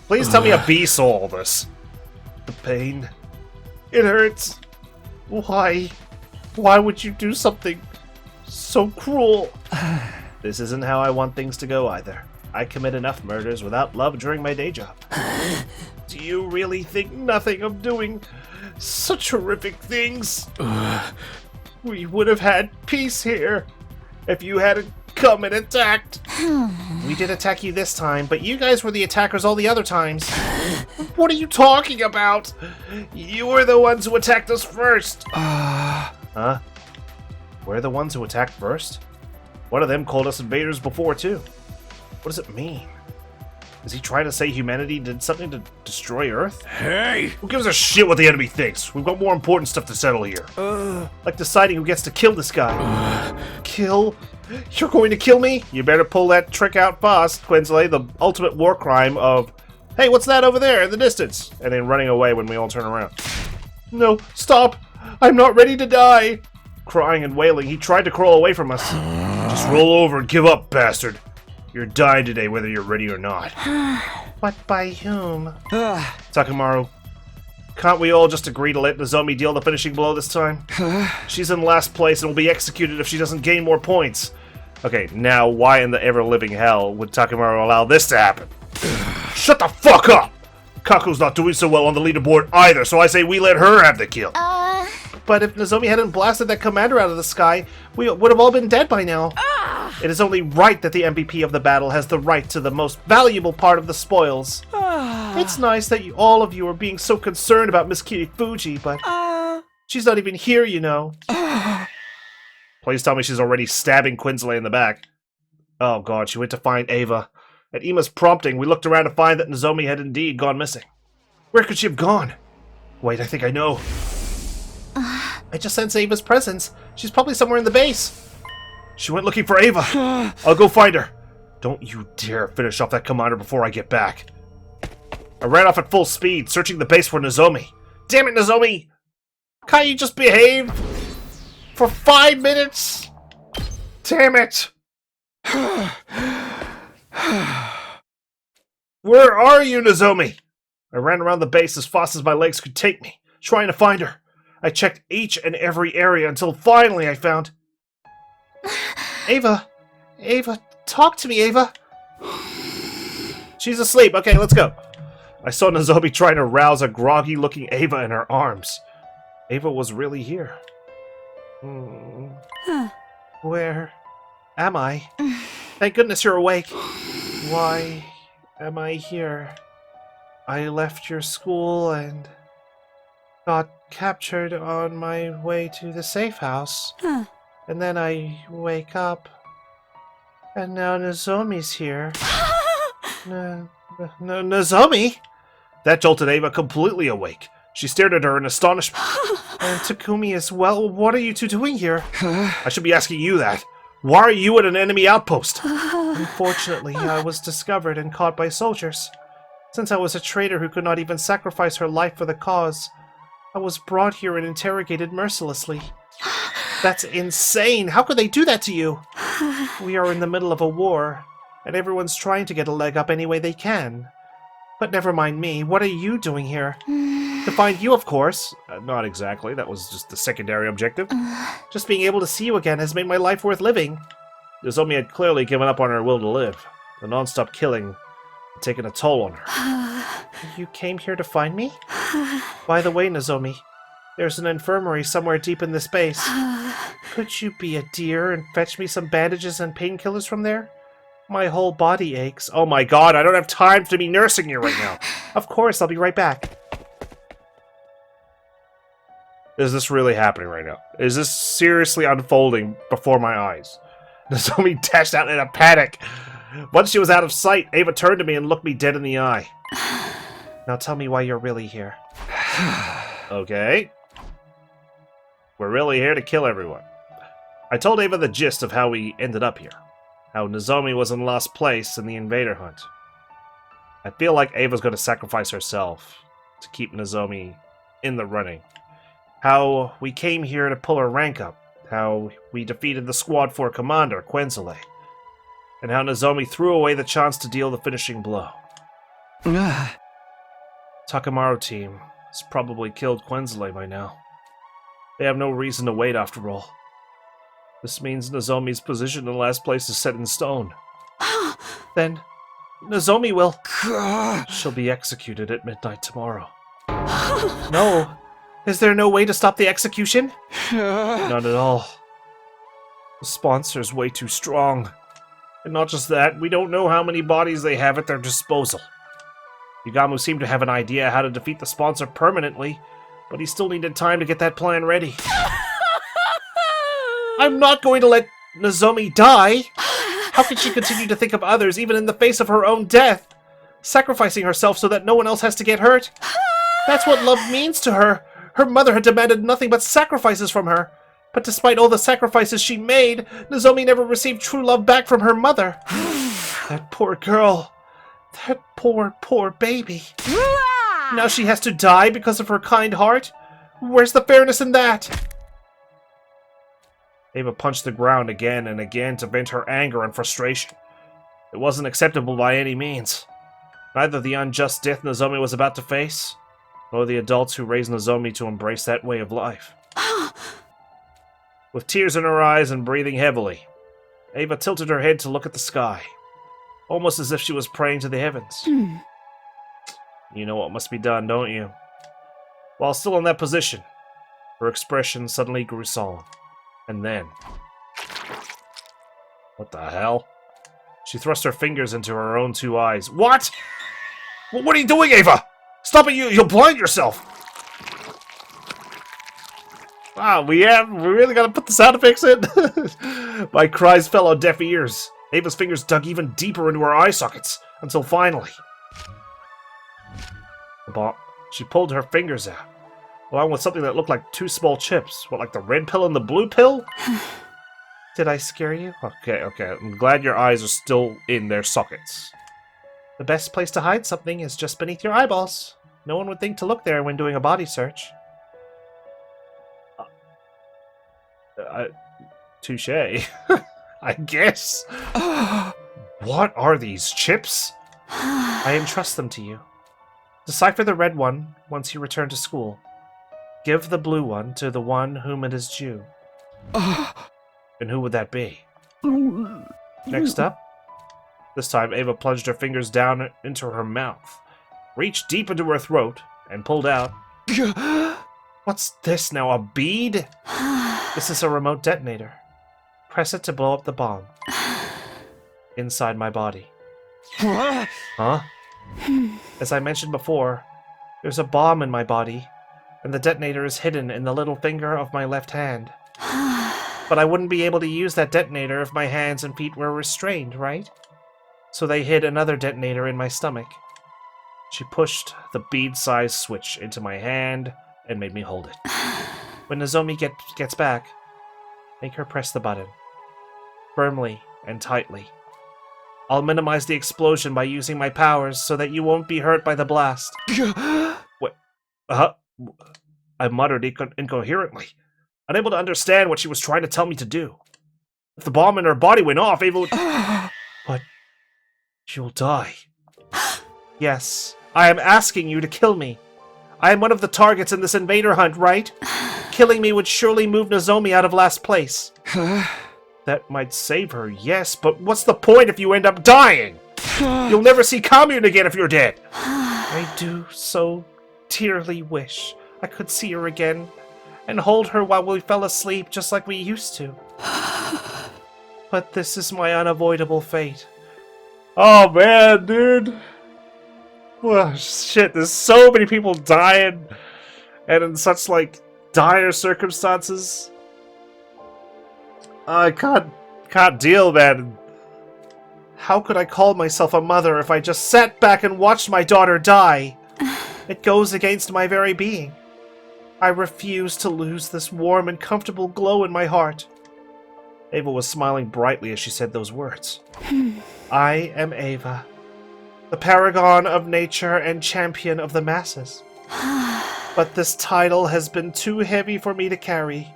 Please tell me a bee saw all this. The pain. It hurts. Why? Why would you do something so cruel? This isn't how I want things to go either. I commit enough murders without love during my day job. Do you really think nothing of doing such horrific things? We would have had peace here if you hadn't come and attacked. We did attack you this time, but you guys were the attackers all the other times. What are you talking about? You were the ones who attacked us first. Huh? We're the ones who attacked first? One of them called us invaders before, too. What does it mean? Is he trying to say humanity did something to destroy Earth? Hey! Who gives a shit what the enemy thinks? We've got more important stuff to settle here. Like deciding who gets to kill this guy. Kill? You're going to kill me? You better pull that trick out fast, Quinzale, the ultimate war crime of, hey, what's that over there in the distance? And then running away when we all turn around. No, stop! I'm not ready to die! Crying and wailing, he tried to crawl away from us. Just roll over and give up, bastard. You're dying today whether you're ready or not. But by whom? Takemaru, can't we all just agree to let Nozomi deal the finishing blow this time? She's in last place and will be executed if she doesn't gain more points. Okay, now why in the ever-living hell would Takemaru allow this to happen? Shut the fuck up! Kaku's not doing so well on the leaderboard either, so I say we let her have the kill. But if Nozomi hadn't blasted that commander out of the sky, we would have all been dead by now. It is only right that the MVP of the battle has the right to the most valuable part of the spoils. It's nice that all of you are being so concerned about Miss Kirifuji, but she's not even here, you know. Please tell me she's already stabbing Quinzale in the back. Oh god, she went to find Ava. At Ima's prompting, we looked around to find that Nozomi had indeed gone missing. Where could she have gone? Wait, I think I know. I just sense Ava's presence. She's probably somewhere in the base. She went looking for Ava. I'll go find her. Don't you dare finish off that commander before I get back. I ran off at full speed, searching the base for Nozomi. Damn it, Nozomi! Can't you just behave? For 5 minutes? Damn it! Where are you, Nozomi? I ran around the base as fast as my legs could take me, trying to find her. I checked each and every area until finally I found... Ava! Ava, talk to me, Ava! She's asleep. Okay, let's go. I saw Nozomi trying to rouse a groggy-looking Ava in her arms. Ava was really here. Where am I? Thank goodness you're awake. Why am I here? I left your school and got captured on my way to the safe house. And then I wake up, and now Nozomi's here. Nozomi? That jolted Ava completely awake. She stared at her in astonishment. And Takumi as well. What are you two doing here? I should be asking you that. Why are you at an enemy outpost? Unfortunately, I was discovered and caught by soldiers. Since I was a traitor who could not even sacrifice her life for the cause, I was brought here and interrogated mercilessly. That's insane! How could they do that to you? We are in the middle of a war, and everyone's trying to get a leg up any way they can. But never mind me, what are you doing here? To find you, of course. Not exactly, that was just the secondary objective. Just being able to see you again has made my life worth living. Nozomi had clearly given up on her will to live. The non-stop killing had taken a toll on her. You came here to find me? By the way, Nozomi, there's an infirmary somewhere deep in this base. Could you be a dear and fetch me some bandages and painkillers from there? My whole body aches. Oh my god, I don't have time to be nursing you right now. Of course, I'll be right back. Is this really happening right now? Is this seriously unfolding before my eyes? Nozomi dashed out in a panic. Once she was out of sight, Ava turned to me and looked me dead in the eye. Now tell me why you're really here. Okay. We're really here to kill everyone. I told Ava the gist of how we ended up here. How Nozomi was in Lost Place in the invader hunt. I feel like Ava's going to sacrifice herself to keep Nozomi in the running. How we came here to pull her rank up. How we defeated the Squad 4 commander, Quenzele. And how Nozomi threw away the chance to deal the finishing blow. Takamaru team has probably killed Quenzele by now. They have no reason to wait after all. This means Nozomi's position in last place is set in stone. Then, Nozomi will... She'll be executed at midnight tomorrow. No! Is there no way to stop the execution? None at all. The sponsor's way too strong. And not just that, we don't know how many bodies they have at their disposal. Yugamu seemed to have an idea how to defeat the sponsor permanently, but he still needed time to get that plan ready. I'm not going to let Nozomi die! How can she continue to think of others, even in the face of her own death? Sacrificing herself so that no one else has to get hurt? That's what love means to her! Her mother had demanded nothing but sacrifices from her. But despite all the sacrifices she made, Nozomi never received true love back from her mother. That poor girl. That poor, poor baby. Now she has to die because of her kind heart? Where's the fairness in that? Ava punched the ground again and again to vent her anger and frustration. It wasn't acceptable by any means. Neither the unjust death Nozomi was about to face, nor the adults who raised Nozomi to embrace that way of life. With tears in her eyes and breathing heavily, Ava tilted her head to look at the sky, almost as if she was praying to the heavens. You know what must be done, don't you? While still in that position, her expression suddenly grew solemn. And then... What the hell? She thrust her fingers into her own two eyes. What? What are you doing, Ava? Stop it, you'll blind yourself! Wow, we really gotta put the sound effects in? My cries fell on deaf ears. Ava's fingers dug even deeper into her eye sockets, until finally... She pulled her fingers out, along with something that looked like two small chips. What, like the red pill and the blue pill? Did I scare you? Okay. I'm glad your eyes are still in their sockets. The best place to hide something is just beneath your eyeballs. No one would think to look there when doing a body search. Touche. I guess. What are these chips? I entrust them to you. Decipher the red one once you return to school. Give the blue one to the one whom it is due. And who would that be? Next up. This time, Ava plunged her fingers down into her mouth, reached deep into her throat, and pulled out... What's this now, a bead? This is a remote detonator. Press it to blow up the bomb. Inside my body. Huh? As I mentioned before, there's a bomb in my body, and the detonator is hidden in the little finger of my left hand. But I wouldn't be able to use that detonator if my hands and feet were restrained, right? So they hid another detonator in my stomach. She pushed the bead-sized switch into my hand and made me hold it. When Nozomi gets back, make her press the button. Firmly and tightly. I'll minimize the explosion by using my powers so that you won't be hurt by the blast. What? I muttered incoherently, unable to understand what she was trying to tell me to do. If the bomb in her body went off, Ava would... But you'll die. Yes, I am asking you to kill me. I am one of the targets in this invader hunt, right? Killing me would surely move Nozomi out of last place. That might save her, yes, but what's the point if you end up dying? You'll never see Commune again if you're dead. I do so dearly wish I could see her again and hold her while we fell asleep just like we used to. But this is my unavoidable fate. Oh man, dude. Well, shit, there's so many people dying and in such, like, dire circumstances. I can't deal, man. How could I call myself a mother if I just sat back and watched my daughter die? It goes against my very being. I refuse to lose this warm and comfortable glow in my heart. Ava was smiling brightly as she said those words. I am Ava, the paragon of nature and champion of the masses. But this title has been too heavy for me to carry,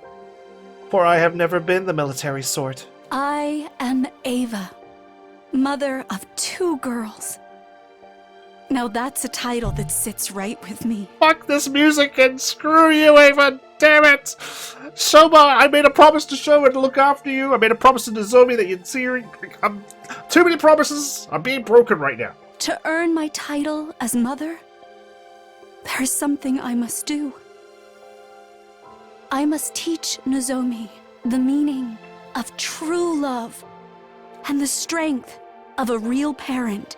for I have never been the military sort. I am Ava, mother of 2 girls. Now that's a title that sits right with me. Fuck this music and screw you, Ava! Damn it! Shoma, I made a promise to Shoma and look after you. I made a promise to Nozomi that you'd see her. Too many promises. I'm being broken right now. To earn my title as mother, there's something I must do. I must teach Nozomi the meaning of true love and the strength of a real parent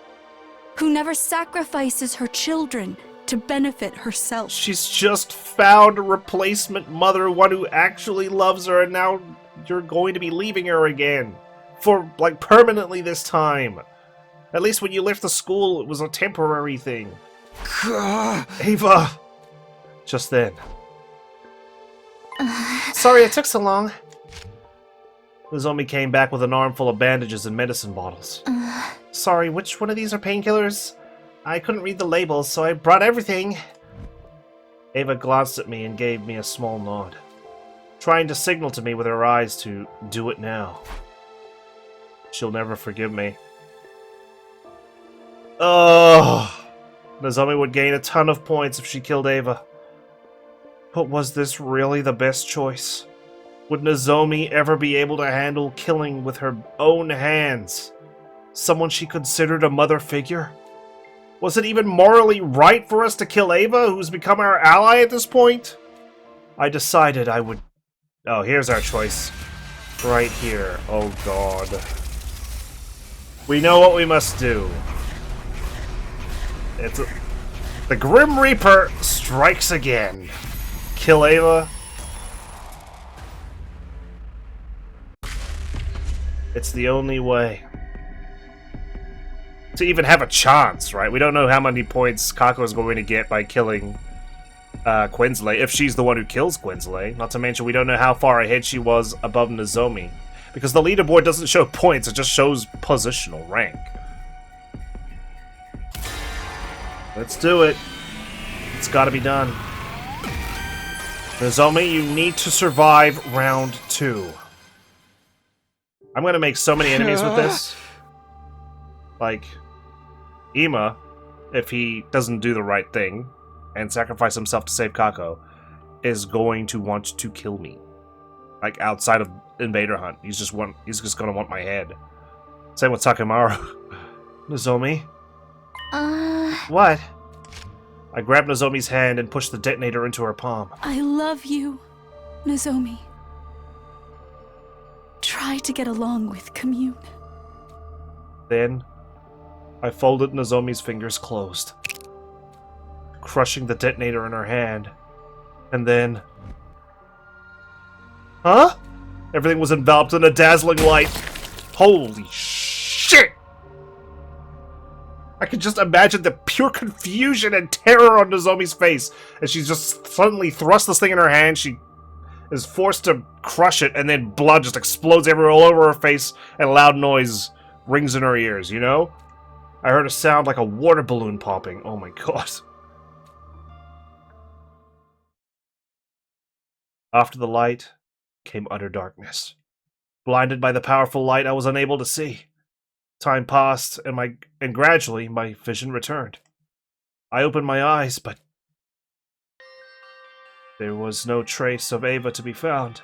who never sacrifices her children to benefit herself. She's just found a replacement mother, one who actually loves her, and now you're going to be leaving her again. For, like, permanently this time. At least when you left the school, it was a temporary thing. Ava! Just then. Sorry it took so long. Nozomi came back with an armful of bandages and medicine bottles. Sorry, which one of these are painkillers? I couldn't read the labels, so I brought everything. Ava glanced at me and gave me a small nod, trying to signal to me with her eyes to do it now. She'll never forgive me. Oh, Nozomi would gain a ton of points if she killed Ava. But was this really the best choice? Would Nozomi ever be able to handle killing with her own hands someone she considered a mother figure? Was it even morally right for us to kill Ava, who's become our ally at this point? I decided I would... Oh, here's our choice. Right here. Oh god. We know what we must do. The Grim Reaper strikes again. Kill Ava. It's the only way to even have a chance, right? We don't know how many points Kako is going to get by killing Quinsley, if she's the one who kills Quinsley. Not to mention, we don't know how far ahead she was above Nozomi, because the leaderboard doesn't show points, it just shows positional rank. Let's do it. It's gotta be done. Nozomi, you need to survive round 2. I'm gonna make so many enemies with this. Like, Ima, if he doesn't do the right thing and sacrifice himself to save Kako, is going to want to kill me. Like, outside of Invader Hunt. He's just gonna want my head. Same with Takemaru. Nozomi? What? I grabbed Nozomi's hand and pushed the detonator into her palm. I love you, Nozomi. Try to get along with Commune. Then, I folded Nozomi's fingers closed, crushing the detonator in her hand. And then... Huh? Everything was enveloped in a dazzling light. Holy shit! I can just imagine the pure confusion and terror on Nozomi's face as she just suddenly thrusts this thing in her hand. She is forced to crush it, and then blood just explodes everywhere all over her face, and a loud noise rings in her ears, you know? I heard a sound like a water balloon popping. Oh my god. After the light came utter darkness. Blinded by the powerful light, I was unable to see. Time passed, and gradually my vision returned. I opened my eyes, but there was no trace of Ava to be found.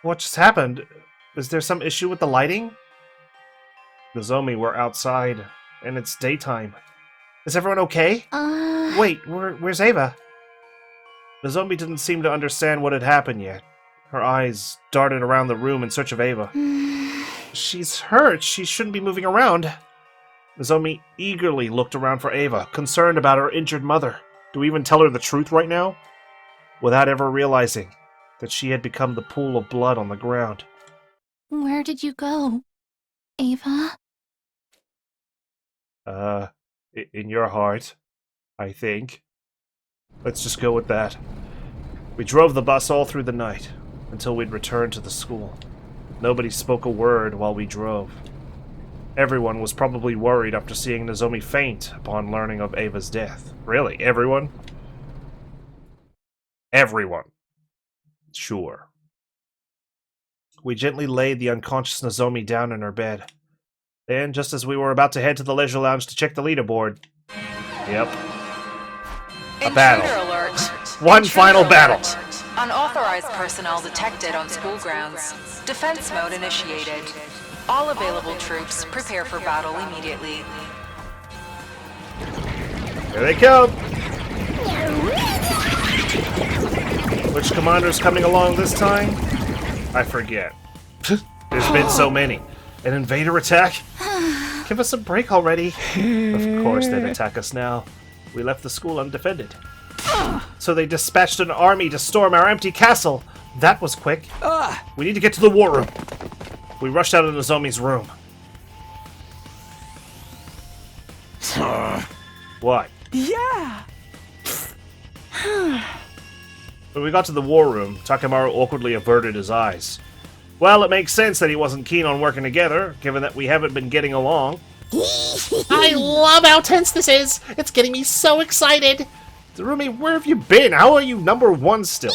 What just happened? Is there some issue with the lighting? Nozomi, we're outside, and it's daytime. Is everyone okay? Wait, where's Ava? Nozomi didn't seem to understand what had happened yet. Her eyes darted around the room in search of Ava. She's hurt. She shouldn't be moving around. Nozomi eagerly looked around for Ava, concerned about her injured mother. Do we even tell her the truth right now? Without ever realizing that she had become the pool of blood on the ground. Where did you go, Ava? In your heart, I think. Let's just go with that. We drove the bus all through the night, until we'd returned to the school. Nobody spoke a word while we drove. Everyone was probably worried after seeing Nozomi faint upon learning of Ava's death. Really? Everyone? Everyone. Sure. We gently laid the unconscious Nozomi down in her bed. Then, just as we were about to head to the leisure lounge to check the leaderboard... Yep. A battle. Alert. One final battle. Unauthorized personnel detected on school grounds. Defense mode initiated. All available troops prepare for battle immediately. Here they come! Which commander's coming along this time? I forget. There's been so many. An invader attack? Give us a break already. Of course they'd attack us now. We left the school undefended. So they dispatched an army to storm our empty castle. That was quick. We need to get to the war room. We rushed out of Nozomi's room. What? Yeah! When we got to the war room, Takemaru awkwardly averted his eyes. Well, it makes sense that he wasn't keen on working together, given that we haven't been getting along. I love how tense this is! It's getting me so excited! Rumi, where have you been? How are you #1 still?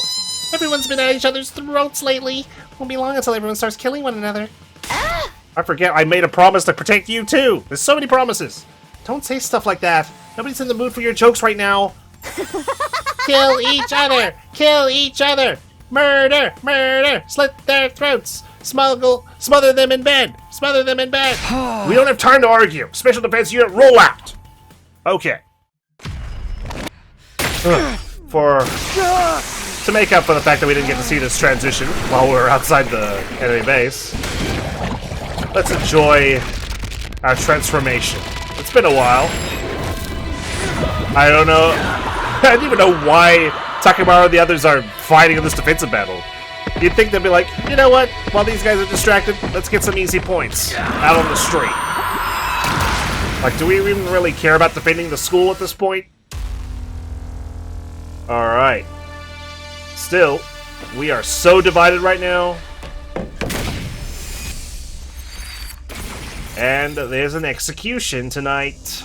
Everyone's been at each other's throats lately. Won't be long until everyone starts killing one another. I forget I made a promise to protect you too! There's so many promises! Don't say stuff like that. Nobody's in the mood for your jokes right now. Kill each other! Kill each other! Murder! Murder! Slit their throats! Smother them in bed! Smother them in bed! We don't have time to argue! Special Defense Unit, roll out! Okay. To make up for the fact that we didn't get to see this transition while we were outside the enemy base, let's enjoy our transformation. It's been a while. I don't know. I don't even know why Takemaru and the others are fighting in this defensive battle. You'd think they'd be like, you know what? While these guys are distracted, let's get some easy points out on the street. Like, do we even really care about defending the school at this point? Alright. Still, we are so divided right now. And there's an execution tonight.